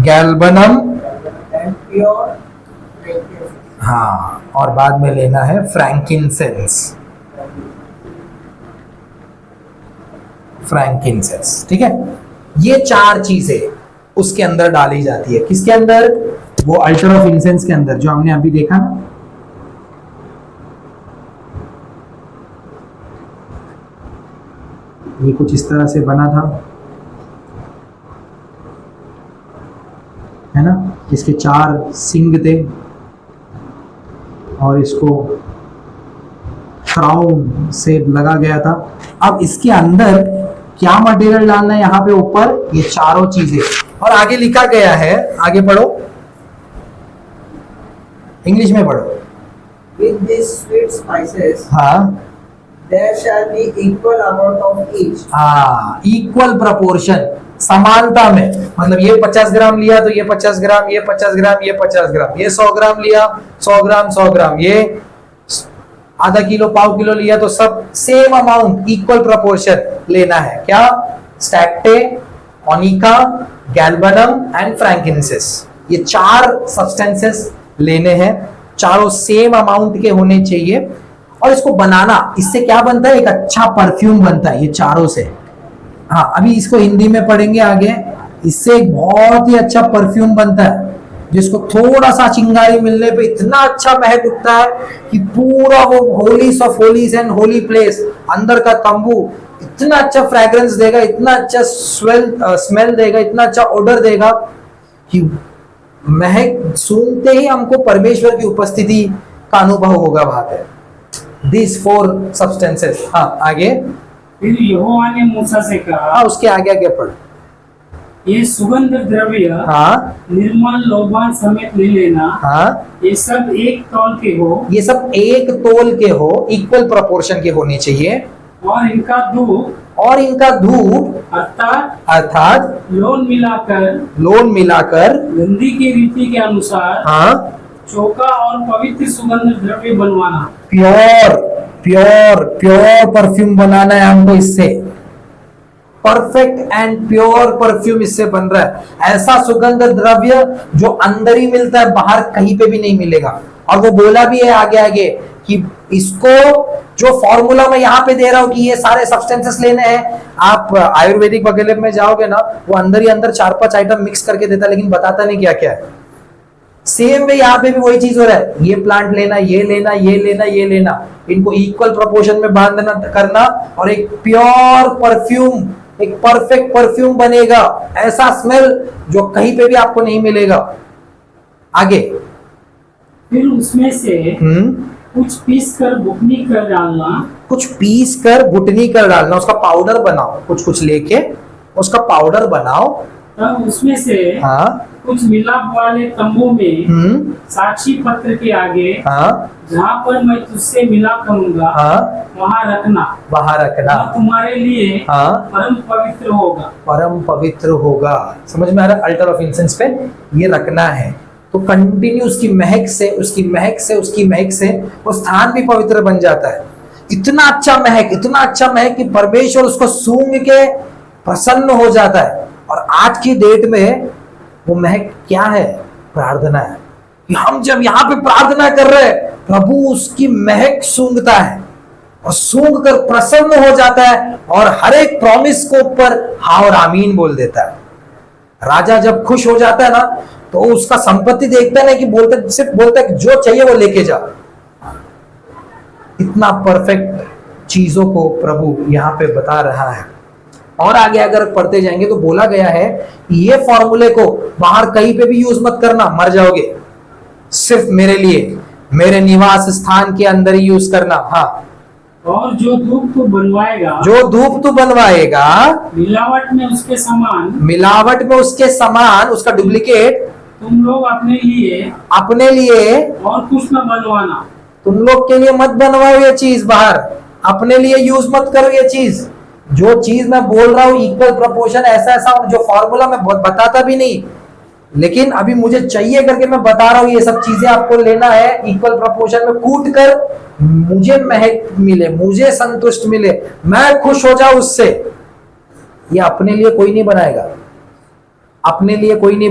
गैल्बनम, हाँ, और बाद में लेना है फ्रैंकिनसेंस। फ्रैंकिनसेंस, ठीक है। ये 4 चीजें उसके अंदर डाली जाती है। किसके अंदर? वो अल्टर ऑफ इंसेंस के अंदर, जो हमने अभी देखा ना। ये कुछ इस तरह से बना था, है ना। इसके 4 सिंग थे और इसको क्राउन से लगा गया था। अब इसके अंदर क्या मटेरियल डालना है? यहाँ पे ऊपर ये 4 चीजें, और आगे लिखा गया है, आगे पढ़ो, इंग्लिश में पढ़ो। With these sweet spices, हाँ, there shall be equal amount of each. हाँ, इक्वल प्रपोर्शन, समानता में। मतलब ये 50 ग्राम लिया तो ये 50 ग्राम, ये 50 ग्राम, ये 50 ग्राम, ये 100 ग्राम लिया, 100 ग्राम 100 ग्राम, ये आधा किलो पाव किलो लिया तो सब सेम अमाउंट, इक्वल प्रपोर्शन लेना है। क्या? स्टैक्टे, ओनिका, गैल्बनम एंड फ्रैंकिनसेंस, ये 4 सब्सटेंसेस लेने हैं। चारों सेम अमाउंट के होने चाहिए। और इसको बनाना, इससे क्या बनता है? एक अच्छा परफ्यूम बनता है ये चारों से। हाँ, अभी इसको हिंदी में पढ़ेंगे आगे। इससे एक बहुत ही अच्छा परफ्यूम बनता है जिसको थोड़ा सा चिंगारी मिलने पे इतना अच्छा महक उठता है कि पूरा वो Holis of Holis and holy place, अंदर का तंबू इतना अच्छा फ्रेग्रेंस देगा, इतना अच्छा स्मेल देगा, इतना अच्छा ऑर्डर देगा कि महक सूंघते ही हमको परमेश्वर की उपस्थिति का अनुभव होगा वहां पे। These 4 substances। हाँ आगे। फिर यहोवा ने मूसा से कहा, हाँ उसके आगे आगे पढ़। ये सुगंध द्रव्य हाँ निर्मल लोबान समेत ले लेना। हाँ ये सब एक तौल के हो, ये सब एक तोल के हो, इक्वल प्रोपोर्शन के होने चाहिए। और इनका धूप और इनका धूप अर्थात लोन मिलाकर गंधी की रीति के अनुसार हाँ चौका और पवित्र सुगंध द्रव्य बनवाना। प्योर परफ्यूम बनाना है हमको इससे। परफेक्ट एंड प्योर परफ्यूम इससे बन रहा है। ऐसा सुगंध द्रव्य जो अंदर ही मिलता है, बाहर कहीं पे भी नहीं मिलेगा। और वो बोला भी है आगे आगे कि इसको जो फॉर्मूला मैं यहाँ पे दे रहा हूं कि ये सारे सब्सटेंसेस लेने हैं, आप आयुर्वेदिक वगैरह में जाओगे ना, वो अंदर ही अंदर 4-5 आइटम मिक्स करके देता है, लेकिन बताता नहीं क्या क्या है। सेम वे यहाँ पे भी वही चीज हो रहा है। ये प्लांट लेना, ये लेना, ये लेना, ये लेना, इनको इक्वल प्रोपोर्शन में बांधना करना, और एक प्योर परफ्यूम, एक परफेक्ट परफ्यूम बनेगा। ऐसा स्मेल जो कहीं पे भी आपको नहीं मिलेगा। आगे फिर उसमें से कुछ पीस कर बुकनी कर डालना। कुछ पीस कर बुटनी कर डालना, उसका पाउडर बनाओ। कुछ लेके उसका पाउडर बनाओ। तब उसमें से हाँ कुछ मिलाप वाले तंबू में साक्षी पत्र के आगे हाँ जहाँ पर मैं तुझसे मिलाप करूंगा हाँ वहाँ रखना। वह तुम्हारे लिए हाँ परम पवित्र होगा। परम पवित्र होगा। समझ में आ रहा है? अल्टर ऑफ इंसेंस पे ये रखना है। तो कंटिन्यू उसकी महक से वो स्थान भी पवित्र बन जाता है। इतना अच्छा महक कि परमेश्वर उसको सूंघ के प्रसन्न हो जाता है। और आज की डेट में वो महक क्या है? प्रार्थना है। कि हम जब यहाँ पे प्रार्थना कर रहे हैं, प्रभु उसकी महक सूंघता है और सूंघ कर प्रसन्न हो जाता है, और हर एक प्रॉमिस को ऊपर हाँ और आमीन बोल देता है। राजा जब खुश हो जाता है ना, तो उसका संपत्ति देखता है कि सिर्फ बोलता है कि जो चाहिए वो लेके जा। इतना परफेक्ट चीजों को प्रभु यहाँ पे बता रहा है। और आगे अगर पढ़ते जाएंगे तो बोला गया है ये फॉर्मूले को बाहर कहीं पे भी यूज मत करना, मर जाओगे। सिर्फ मेरे लिए, मेरे निवास स्थान के अंदर ही यूज करना। हाँ और जो धूप तू बनवाएगा मिलावट में उसके समान उसका डुप्लीकेट तुम लोग अपने लिए और कुछ न बनवाना। तुम लोग के लिए मत बनवाओ ये चीज बाहर, अपने लिए यूज मत करो ये चीज। जो चीज मैं बोल रहा हूँ इक्वल प्रोपोर्शन, ऐसा जो फॉर्मूला मैं बताता भी नहीं, लेकिन अभी मुझे चाहिए करके मैं बता रहा हूँ। ये सब चीजें आपको लेना है इक्वल प्रोपोर्शन में, कूट कर मुझे महक मिले, मुझे संतुष्ट मिले, मैं खुश हो जाऊं उससे। ये अपने लिए कोई नहीं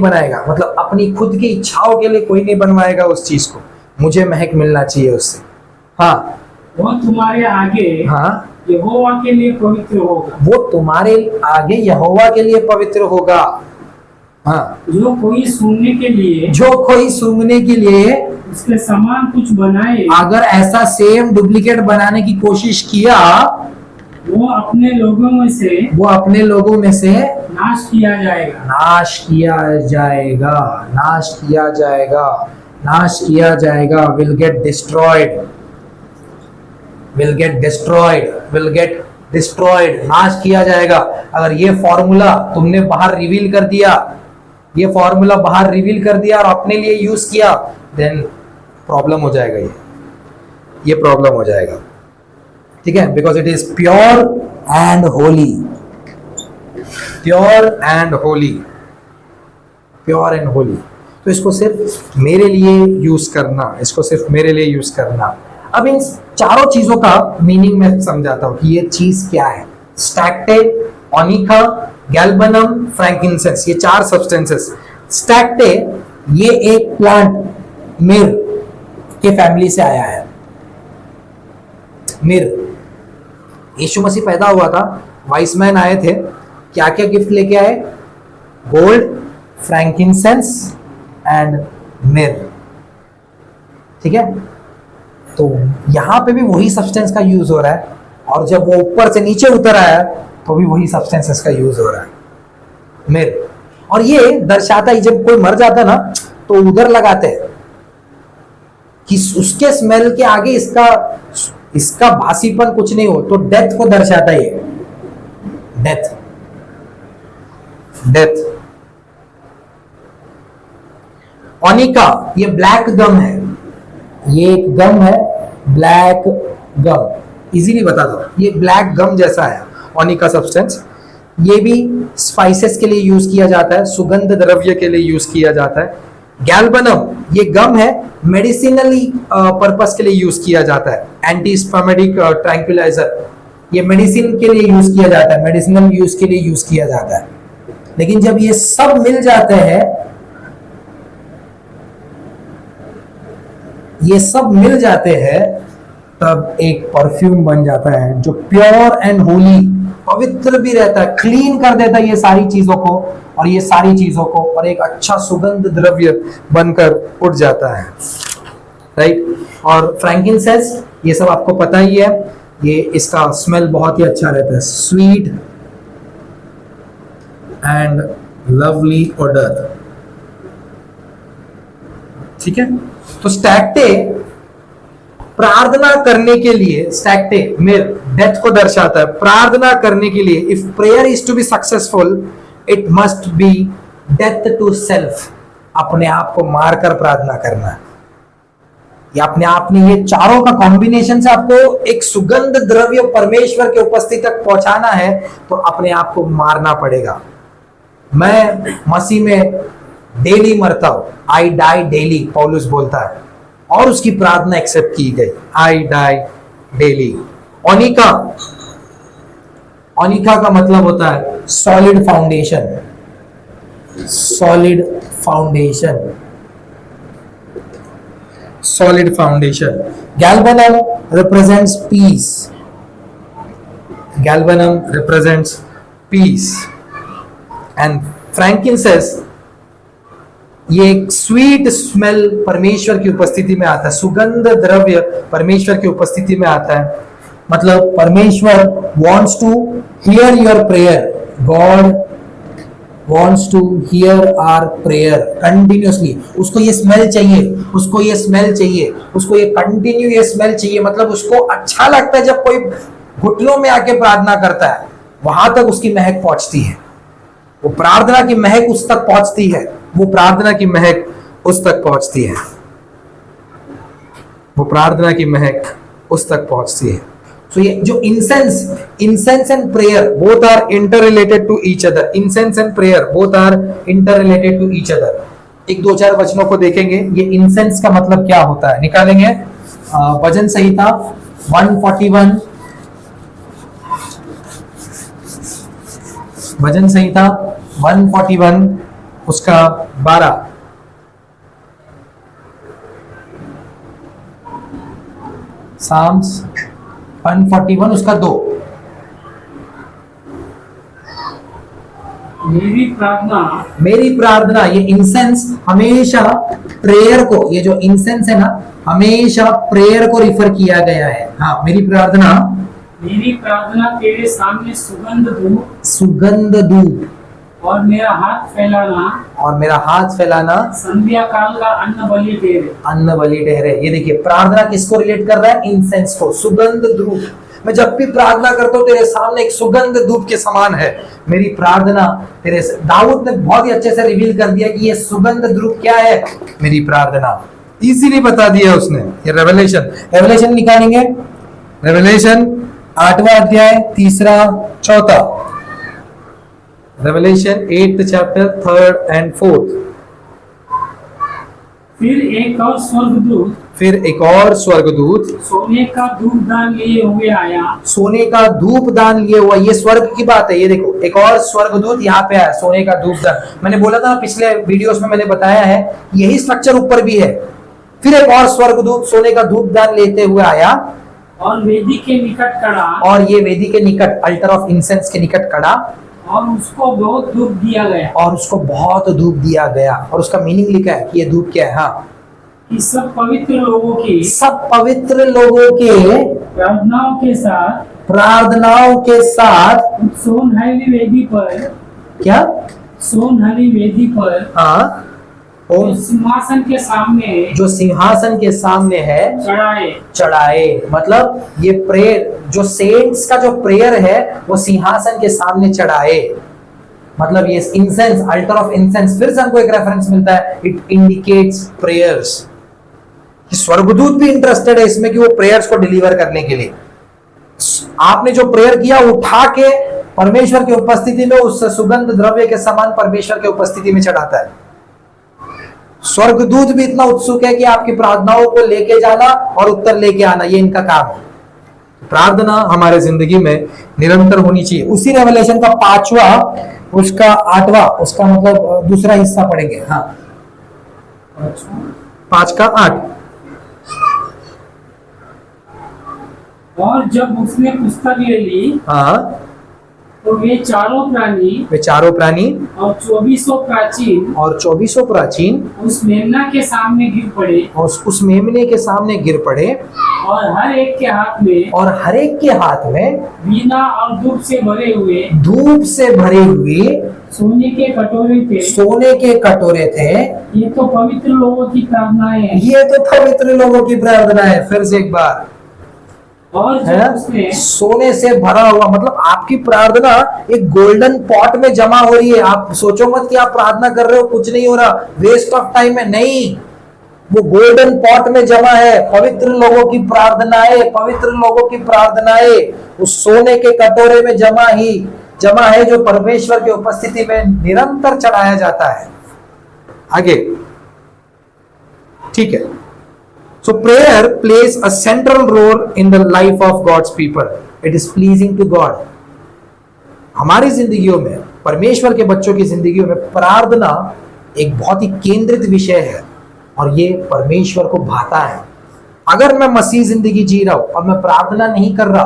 बनाएगा, मतलब अपनी खुद की इच्छाओं के लिए कोई नहीं बनवाएगा उस चीज को। मुझे महक मिलना चाहिए उससे। हाँ वो तुम्हारे आगे यहोवा के लिए पवित्र होगा। हाँ जो कोई सूंघने के लिए उसके समान कुछ बनाए, अगर ऐसा सेम डुप्लीकेट बनाने की कोशिश किया, वो अपने लोगों में से नाश किया जाएगा। will get destroyed, नाश किया जाएगा। अगर ये फॉर्मूला तुमने बाहर रिवील कर दिया, और अपने लिए यूज किया, देन प्रॉब्लम हो जाएगा। ये प्रॉब्लम हो जाएगा। ठीक है, because it is pure and Holi. तो इसको सिर्फ मेरे लिए यूज करना। अब इन चारों चीजों का मीनिंग मैं समझाता हूं कि ये चीज क्या है। स्टैक्टे, ओनिका, गैल्बनम, फ्रैंकिंसेंस, ये 4 सब्सटेंसेस। स्टैक्टे ये एक प्लांट मिर के फैमिली से आया है। मिर, यीशु मसीह पैदा हुआ था, वाइस मैन आए थे, क्या क्या गिफ्ट लेके आए? गोल्ड, फ्रैंकिंसेंस एंड मिर। ठीक है, तो यहां पे भी वही सब्सटेंस का यूज हो रहा है, और जब वो ऊपर से नीचे उतर आया तो भी वही सब्सटेंसेस का यूज हो रहा है, मिर। और ये दर्शाता है जब कोई मर जाता ना, तो उधर लगाते हैं कि उसके स्मेल के आगे इसका भासीपन कुछ नहीं हो, तो डेथ को दर्शाता है ये। Death death. ओनिका ये ब्लैक गम है, ये एक गम है ब्लैक गम, इजीली बता दो, ये ब्लैक गम जैसा है ओनिका सब्सटेंस। ये भी स्पाइसेस के लिए यूज किया जाता है, सुगंध द्रव्य के लिए यूज किया जाता है। गैल्बनम ये गम है, मेडिसिनली पर्पस के लिए यूज किया जाता है, एंटी स्पर्मेटिक ट्रैंक्विलाइजर, ये मेडिसिन के लिए यूज किया जाता है, मेडिसिनल यूज के लिए यूज किया जाता है। लेकिन जब ये सब मिल जाते हैं, ये सब मिल जाते हैं, तब एक परफ्यूम बन जाता है जो प्योर एंड होली, पवित्र भी रहता है, क्लीन कर देता है ये सारी चीजों को और ये सारी चीजों को, और एक अच्छा सुगंध द्रव्य बनकर उठ जाता है, राइट। और फ्रैंकिनसेंस ये सब आपको पता ही है, ये इसका स्मेल बहुत ही अच्छा रहता है, स्वीट एंड लवली ऑडर, ठीक है। तो स्टैक्टे प्रार्थना करने के लिए, स्टैक्टे मेर डेथ को दर्शाता है, प्रार्थना करने के लिए, if prayer is to be successful it must be death to self, अपने आप को मारकर प्रार्थना करना। या अपने आप में ये चारों का कॉम्बिनेशन से आपको एक सुगंध द्रव्य परमेश्वर के उपस्थिति तक पहुंचाना है, तो अपने आप को मारना पड़ेगा। मैं मसीह में डेली मरता हूं, आई डाई डेली, पौलुस बोलता है, और उसकी प्रार्थना एक्सेप्ट की गई, I die daily. Onika, Onika का मतलब होता है solid foundation, solid foundation, solid foundation. Galbanum represents peace, galbanum represents peace and frankincense ये एक स्वीट स्मेल परमेश्वर की उपस्थिति में आता है, सुगंध द्रव्य परमेश्वर की उपस्थिति में आता है। मतलब परमेश्वर wants to hear your prayer, God wants to hear our prayer continuously। उसको ये स्मेल चाहिए, उसको ये स्मेल चाहिए, उसको ये कंटिन्यू ये स्मेल चाहिए। मतलब उसको अच्छा लगता है जब कोई घुटनों में आके प्रार्थना करता है, वहां तक उसकी महक पहुंचती है, वो प्रार्थना की महक उस तक पहुंचती है, वो प्रार्थना की महक उस तक पहुंचती है, वो प्रार्थना की महक उस तक पहुंचती है। So ये जो incense and prayer both are interrelated to each other, incense and prayer both are interrelated to each other। एक दो चार वचनों को देखेंगे, ये incense का मतलब क्या होता है निकालेंगे। भजन संहिता 141, भजन संहिता 141 उसका 12, साम्स 141 उसका 2। मेरी प्रार्थना ये इंसेंस हमेशा प्रेयर को, ये जो इंसेंस है ना, हमेशा प्रेयर को रिफर किया गया है। हाँ, मेरी प्रार्थना तेरे सामने सुगंध धूप और मेरा हाथ फैलाना संध्या काल का अन्न बलि ठहरे। ये देखिए प्रार्थना किसको रिलेट कर रहा है, इंसेंस को, सुगंध धूप। मैं जब भी प्रार्थना करता हूँ तेरे सामने एक सुगंध धूप के समान है मेरी प्रार्थना तेरे से। दाऊद ने बहुत ही अच्छे से रिवील कर दिया कि ये सुगंध धूप क्या है, मेरी प्रार्थना। इजीली बता दिया उसने। ये रेवलेशन निकालेंगे, रेवलेशन 8वां अध्याय 3, 4, revelation 8th chapter 3rd and 4th। फिर एक और स्वर्गदूत सोने का धूपदान लिए हुए आया। सोने का धूपदान लिए हुआ, ये स्वर्ग की बात है। ये देखो एक और स्वर्गदूत यहाँ पे आया, सोने का धूपदान। मैंने बोला था पिछले वीडियोस में, मैंने बताया है यही स्ट्रक्चर ऊपर भी है। फिर एक और स्वर्गदूत सोने का धूपदान लेते हुए आया और वेदी के निकट खड़ा, और ये वेदी के निकट, अल्टर ऑफ इंसेंस के निकट खड़ा, और उसको बहुत धूप दिया गया। और उसको बहुत धूप दिया गया। और उसका मीनिंग लिखा है कि ये धूप क्या है। हाँ, सब पवित्र लोगों के प्रार्थनाओं के साथ सोनहरी वेदी पर, क्या सोनहरी वेदी पर, हाँ, ओम सिंहासन के सामने जो सिंहासन के सामने है चढ़ाए। मतलब ये प्रेयर, जो सेंट्स का जो प्रेयर है वो सिंहासन के सामने चढ़ाए। मतलब ये इंसेंस, अल्टर ऑफ इंसेंस, फिर से हमको एक रेफरेंस मिलता है, इट इंडिकेट्स प्रेयर्स। स्वर्गदूत भी इंटरेस्टेड है इसमें कि वो प्रेयर्स को डिलीवर करने के लिए, आपने जो प्रेयर किया उठा के परमेश्वर की उपस्थिति में उस सुगंध द्रव्य के समान परमेश्वर की उपस्थिति में चढ़ाता है। स्वर्गदूत भी इतना उत्सुक है कि आपकी प्रार्थनाओं को लेके जाना और उत्तर लेके आना, ये इनका काम है। प्रार्थना हमारे जिंदगी में निरंतर होनी चाहिए। उसी रेवलेशन का 5वां, उसका 8वां, उसका मतलब दूसरा हिस्सा पढ़ेंगे। हाँ, 5 का 8। और जब उसने पुस्तक ले ली, हाँ, तो वे चारों प्राणी और 24 प्राचीन उस मेमना के सामने गिर पड़े और हर एक के हाथ में वीणा और धूप से भरे हुए सोने के कटोरे थे। ये तो पवित्र लोगों की प्रार्थनाएं हैं। फिर से एक बार, और जब उसने सोने से भरा हुआ, मतलब आपकी प्रार्थना एक गोल्डन पॉट में जमा हो रही है। आप सोचो मत कि आप प्रार्थना कर रहे हो कुछ नहीं हो रहा, वेस्ट ऑफ टाइम है, नहीं, वो गोल्डन पॉट में जमा है। पवित्र लोगों की प्रार्थनाएं उस सोने के कटोरे में जमा है, जो परमेश्वर की उपस्थिति में निरंतर चढ़ाया जाता है। आगे, ठीक है। So prayer plays a central role in the life of God's people. It is pleasing to God. हमारी जिंदगियों में, परमेश्वर के बच्चों की जिंदगियों में प्रार्थना एक बहुत ही केंद्रित विषय है और ये परमेश्वर को भाता है। अगर मैं मसीह जिंदगी जी रहा हूं और मैं प्रार्थना नहीं कर रहा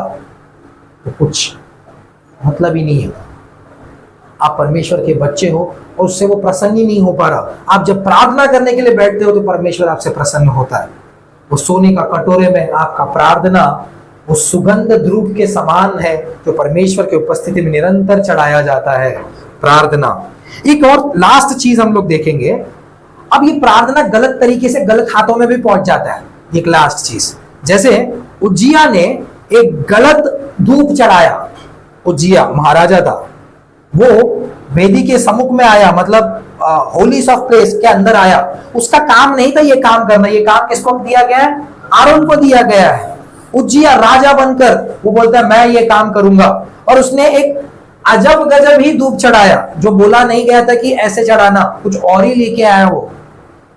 तो कुछ मतलब ही नहीं है। आप परमेश्वर के बच्चे हो और उससे वो प्रसन्न ही नहीं हो पा रहा। आप जब प्रार्थना करने के लिए बैठते हो तो परमेश्वर आपसे प्रसन्न होता है। वो सोने का कटोरे में आपका प्रार्थना वो सुगंध धूप के समान है, जो परमेश्वर की उपस्थिति में निरंतर चढ़ाया जाता है। प्रार्थना एक और लास्ट चीज हम लोग देखेंगे। अब ये प्रार्थना गलत तरीके से गलत हाथों में भी पहुंच जाता है। एक लास्ट चीज, जैसे उज्जिया ने एक गलत धूप चढ़ाया। उज्जिया महाराजा था, वो वेदी के सम्मुख में आया, मतलब होलीस ऑफ प्लेस के अंदर आया। उसका काम नहीं था ये काम करना, ये काम किसको दिया गया है? आरोन को दिया गया है। उज्जिया राजा बनकर वो बोलता है मैं ये काम करूंगा, और उसने एक अजब गजब ही धूप चढ़ाया, जो बोला नहीं गया था कि ऐसे चढ़ाना, कुछ और ही लेके आया। वो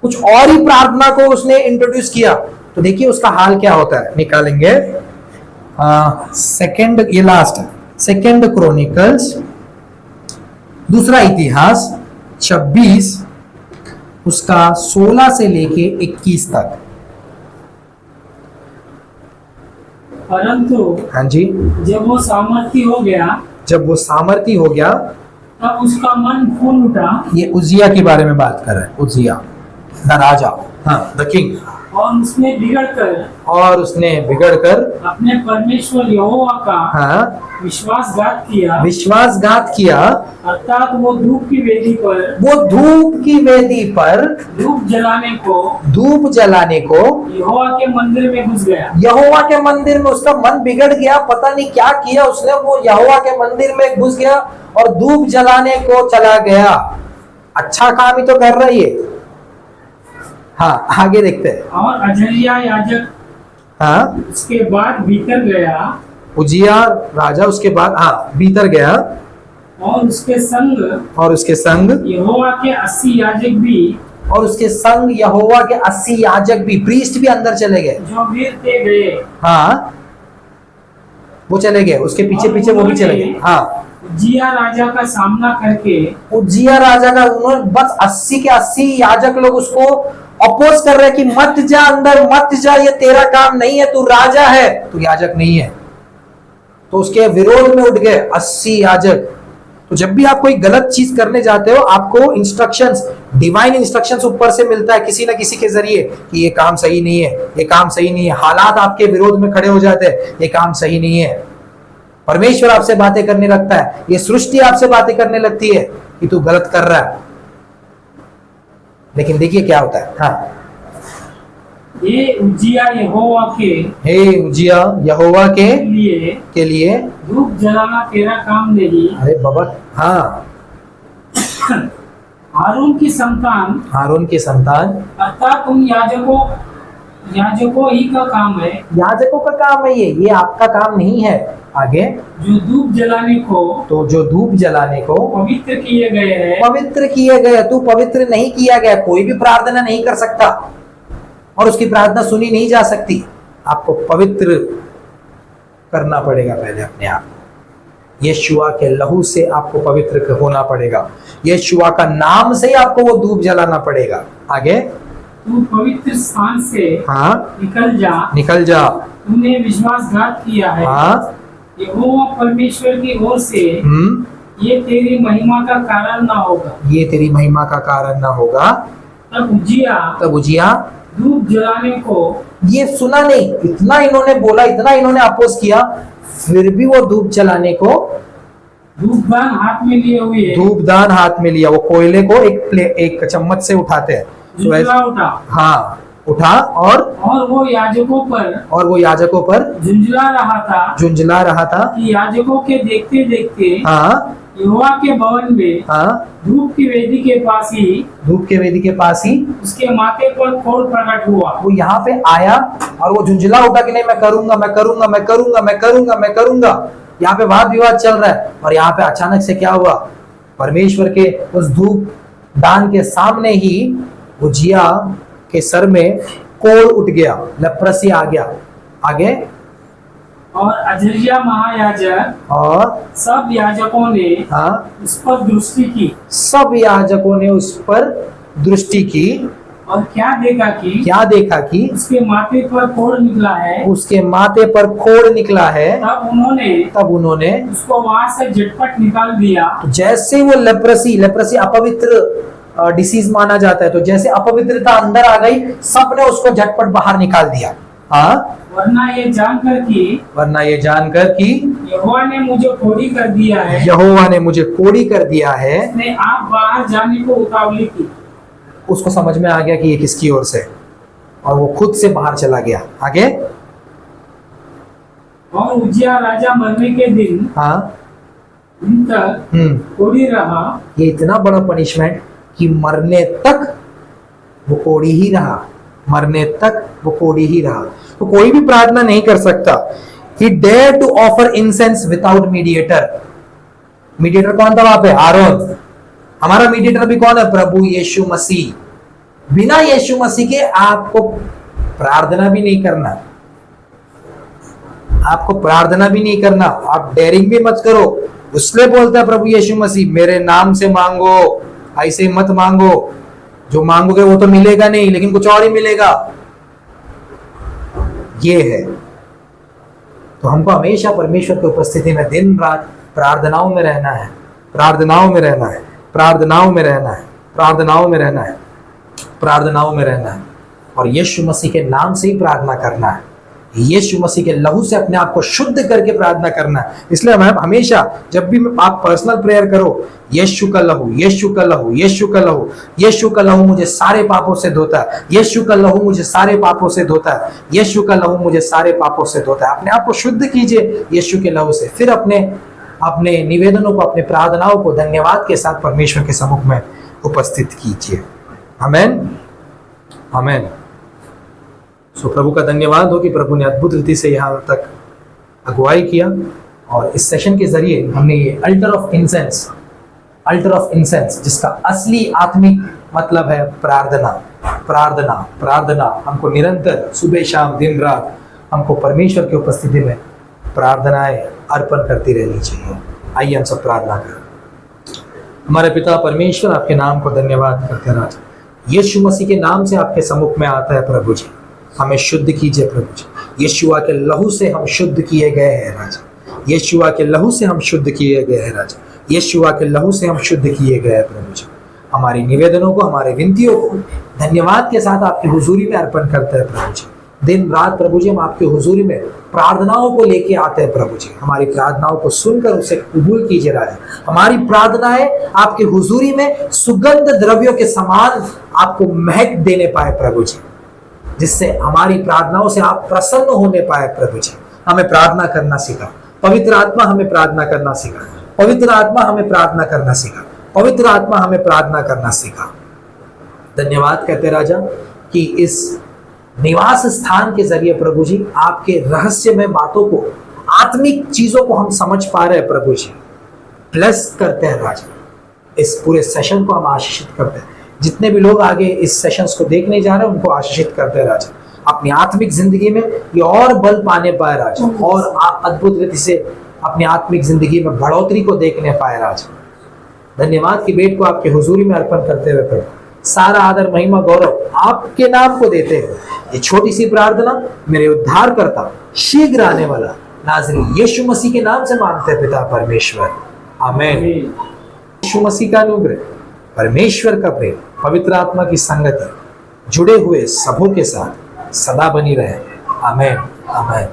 कुछ और ही प्रार्थना को उसने इंट्रोड्यूस किया। तो देखिए उसका हाल क्या होता है, निकालेंगे। सेकंड, ये लास्ट है, 2 क्रॉनिकल्स, दूसरा इतिहास 26, उसका 16 से लेके 21 तक। परंतु हाँ जी, जब वो सामर्थी हो गया तब उसका मन फूल उठा। ये उज्जिया के बारे में बात कर रहे हैं। उज्जिया द राजा, हाँ, द किंग। और उसने बिगड़कर अपने परमेश्वर यहोवा का हाँ विश्वासघात किया। अर्थात वो धूप की वेदी पर धूप जलाने को यहोवा के मंदिर में घुस गया। यहोवा के मंदिर में उसका मन बिगड़ गया, पता नहीं क्या किया उसने। वो यहोवा के मंदिर में घुस गया और धूप जलाने को चला गया। अच्छा काम ही तो कर रही है। हाँ, आगे देखते हैं। और अजरिया याजक उसके बाद भीतर गया। उज्जिया राजा उसके बाद भीतर गया, और उसके संग यहोवा के 80 याजक भी, प्रीस्ट भी अंदर चले गए, जो वीर थे गए। हाँ, वो चले गए, उसके पीछे पीछे वो भी चले गए। हाँ, उज्जिया राजा का सामना करके, उज्जिया राजा का, उन्होंने बस 80 के 80 याजक लोग उसको अपोज कर रहे कि मत जा अंदर, मत जा, ये तेरा काम नहीं है, तू राजा है, तू याजक नहीं है। तो उसके विरोध में उठ गए 80 याजक। तो जब भी आप कोई गलत चीज करने जाते हो, आपको इंस्ट्रक्शंस, डिवाइन इंस्ट्रक्शंस ऊपर से मिलता है किसी ना किसी के जरिए कि ये काम सही नहीं है, ये काम सही नहीं है। हालात आपके विरोध में खड़े हो जाते हैं, ये काम सही नहीं है। परमेश्वर आपसे बातें करने लगता है, ये सृष्टि आपसे बातें करने लगती है कि तू गलत कर रहा है। लेकिन देखिए क्या होता है। हाँ, ये उज्जिया यहोवा के हे उजिया यहोवा लिए के लिए धूप जलाना तेरा काम नहीं, अरे बाबा, हाँ, हारून की संतान हारून की संतान अर्थात उन याजकों ही का काम है याजकों का काम है, ये आपका काम नहीं है। आगे, जो धूप जलाने को तो जो धूप जलाने को पवित्र किए गए हैं। पवित्र किए गए, तू पवित्र नहीं किया गया, कोई भी प्रार्थना नहीं कर सकता और उसकी प्रार्थना सुनी नहीं जा सकती। आपको पवित्र करना पड़ेगा पहले अपने आप। यीशुआ के लहू से आपको पवित्र होना पड़ेगा, यीशुआ का नाम से ही आपको वो धूप जलाना पड़ेगा। आगे, तू पवित्र स्थान से हाँ, निकल जा। तूने विश्वासघात किया है। हाँ, यहोवा परमेश्वर की ओर से ये तेरी महिमा का कारण ना होगा, ये तेरी महिमा का कारण ना होगा। तब उजिया धूप जलाने को, ये सुना नहीं, इतना इन्होंने बोला, इतना इन्होंने अपोज किया, फिर भी वो धूप जलाने को धूपदान हाथ में लिए हुए, धूपदान हाथ में लिया। वो कोयले को एक चम्मच से उठाते हैं, झुंझला उठा, हाँ, उठा और वो याजकों पर झुंझला रहा था कि याजकों के देखते देखते हाँ, यहोवा के भवन में हाँ, धूप की वेदी के पास ही उसके माथे पर कोढ़ प्रकट हुआ। वो यहाँ पे आया और वो झुंझला उठा कि नहीं, मैं करूंगा, मैं करूंगा, मैं करूंगा, मैं करूंगा, मैं करूंगा। यहाँ पे वाद विवाद चल रहा है और यहाँ पे अचानक से क्या हुआ, परमेश्वर के उस धूप दान के सामने ही उजिया के सर में कोढ़ उठ गया, लेप्रोसी आ गया। आगे, और अजरिया महायाजक और सब याजकों ने उस पर दृष्टि की, सब याजकों ने उस पर दृष्टि की और क्या देखा कि उसके माथे पर कोढ़ निकला है, उसके माथे पर कोढ़ निकला है। तब उन्होंने उसको वहां से झटपट निकाल दिया। तो जैसे वो लेप्रोसी अपवित्र डिसीज माना जाता है, तो जैसे अपवित्रता अंदर आ गई, सबने उसको झटपट बाहर निकाल दिया। हाँ, वरना ये जानकर कि यहोवा ने मुझे कोढ़ी कर दिया है, यहोवा ने मुझे कोढ़ी कर दिया है, उसने आप बाहर जाने को उतावली की। उसको समझ में आ गया कि ये किसकी ओर से, और वो खुद से बाहर चला गया। आगे, और उजिया राजा मरने के दिन हाँ, तक कोढ़ी रहा। ये इतना बड़ा पनिशमेंट कि मरने तक वो कोढ़ी ही रहा, मरने तक वो कोढ़ी ही रहा। तो कोई भी प्रार्थना नहीं कर सकता। He dared to offer incense without mediator. Mediator कौन था वहां पे? आरोन। हमारा मीडिएटर भी कौन है? प्रभु यीशु मसीह। बिना यीशु मसीह के आपको प्रार्थना भी नहीं करना, आपको प्रार्थना भी नहीं करना, आप डेयरिंग भी मत करो। इसलिए बोलता है प्रभु यीशु मसीह, मेरे नाम से मांगो, ऐसे मत मांगो, जो मांगोगे वो तो मिलेगा नहीं, लेकिन कुछ और ही मिलेगा। ये है। तो हमको हमेशा परमेश्वर की उपस्थिति में दिन रात प्रार्थनाओं में रहना है, प्रार्थनाओं में रहना है, प्रार्थनाओं में रहना है, प्रार्थनाओं में रहना है, प्रार्थनाओं में रहना है, और यीशु मसीह के नाम से ही प्रार्थना करना है। यीशु मसीह के लहू से अपने आप को शुद्ध करके प्रार्थना करना है। इसलिए हम हमेशा जब भी आप पर्सनल प्रेयर करो, यीशु का लहू, यीशु का लहू, यीशु का लहू, यीशु का लहू मुझे सारे पापों से धोता है, यीशु का लहू मुझे सारे पापों से धोता है, यीशु का लहू मुझे सारे पापों से धोता है। अपने आप को शुद्ध कीजिए यीशु के लहू से, फिर अपने निवेदनों को, अपने प्रार्थनाओं को धन्यवाद के साथ परमेश्वर के सम्मुख में उपस्थित कीजिए। आमेन, आमेन। सो प्रभु का धन्यवाद हो कि प्रभु ने अद्भुत रीति से यहाँ तक अगुवाई किया, और इस सेशन के जरिए हमने ये अल्टर ऑफ इंसेंस, जिसका असली आत्मिक मतलब है प्रार्थना, प्रार्थना, प्रार्थना। हमको निरंतर सुबह शाम दिन रात हमको परमेश्वर की उपस्थिति में प्रार्थनाएं अर्पण करती रहनी चाहिए। आइए हम सब प्रार्थना करें। हमारे पिता परमेश्वर, आपके नाम को धन्यवाद करते हैं राजा। यीशु मसीह के नाम से आपके सम्मुख में आता है प्रभु जी, हमें शुद्ध कीजिए प्रभु जी। यीशुआ के लहू से हम शुद्ध किए गए हैं राजा, यीशुआ के लहू से हम शुद्ध किए गए हैं राजा, यीशुआ के लहू से हम शुद्ध किए गए हैं प्रभु जी। हमारी निवेदनों को, हमारे विनतियों को धन्यवाद के साथ आपकी हुजूरी में अर्पण करते हैं प्रभु जी। दिन रात प्रभु जी हम आपकी हुजूरी में प्रार्थनाओं को लेके आते हैं प्रभु जी। हमारी प्रार्थनाओं को सुनकर उसे कबूल कीजिए राजा। हमारी प्रार्थनाएं आपकी हुजूरी में सुगंध द्रव्यों के समान आपको महक देने पाए प्रभु जी, जिससे हमारी प्रार्थनाओं से आप प्रसन्न होने पाए प्रभु जी। हमें प्रार्थना करना सीखा, पवित्र आत्मा हमें प्रार्थना करना सीखा, पवित्र आत्मा हमें प्रार्थना करना सीखा, पवित्र आत्मा हमें प्रार्थना करना सीखा। धन्यवाद कहते राजा कि इस निवास स्थान के जरिए प्रभु जी आपके रहस्यमय बातों को, आत्मिक चीजों को हम समझ पा रहे हैं प्रभु जी। ब्लेस करते हैं राजा, इस पूरे सेशन को हम आशीषित करते हैं। जितने भी लोग आगे इस सेशंस को देखने जा रहे हैं उनको आशीषित करते हैं राजा। अपनी आत्मिक जिंदगी में ये और बल पाने पाए राजा, और अद्भुत रीति से अपनी आत्मिक जिंदगी में बढ़ोतरी को देखने पाए राजा। धन्यवाद की भेंट को आपके हुजूरी में अर्पण करते हुए प्रभु सारा आदर महिमा गौरव आपके नाम को देते हैं। ये छोटी सी प्रार्थना मेरे उद्धार करता शीघ्र आने वाला नाज़रेती यीशु मसीह के नाम से मांगते हैं पिता परमेश्वर, आमीन। यीशु मसीह का अनुग्रह, परमेश्वर का प्रेम, पवित्र आत्मा की संगति जुड़े हुए सबों के साथ सदा बनी रहे। आमीन, आमीन।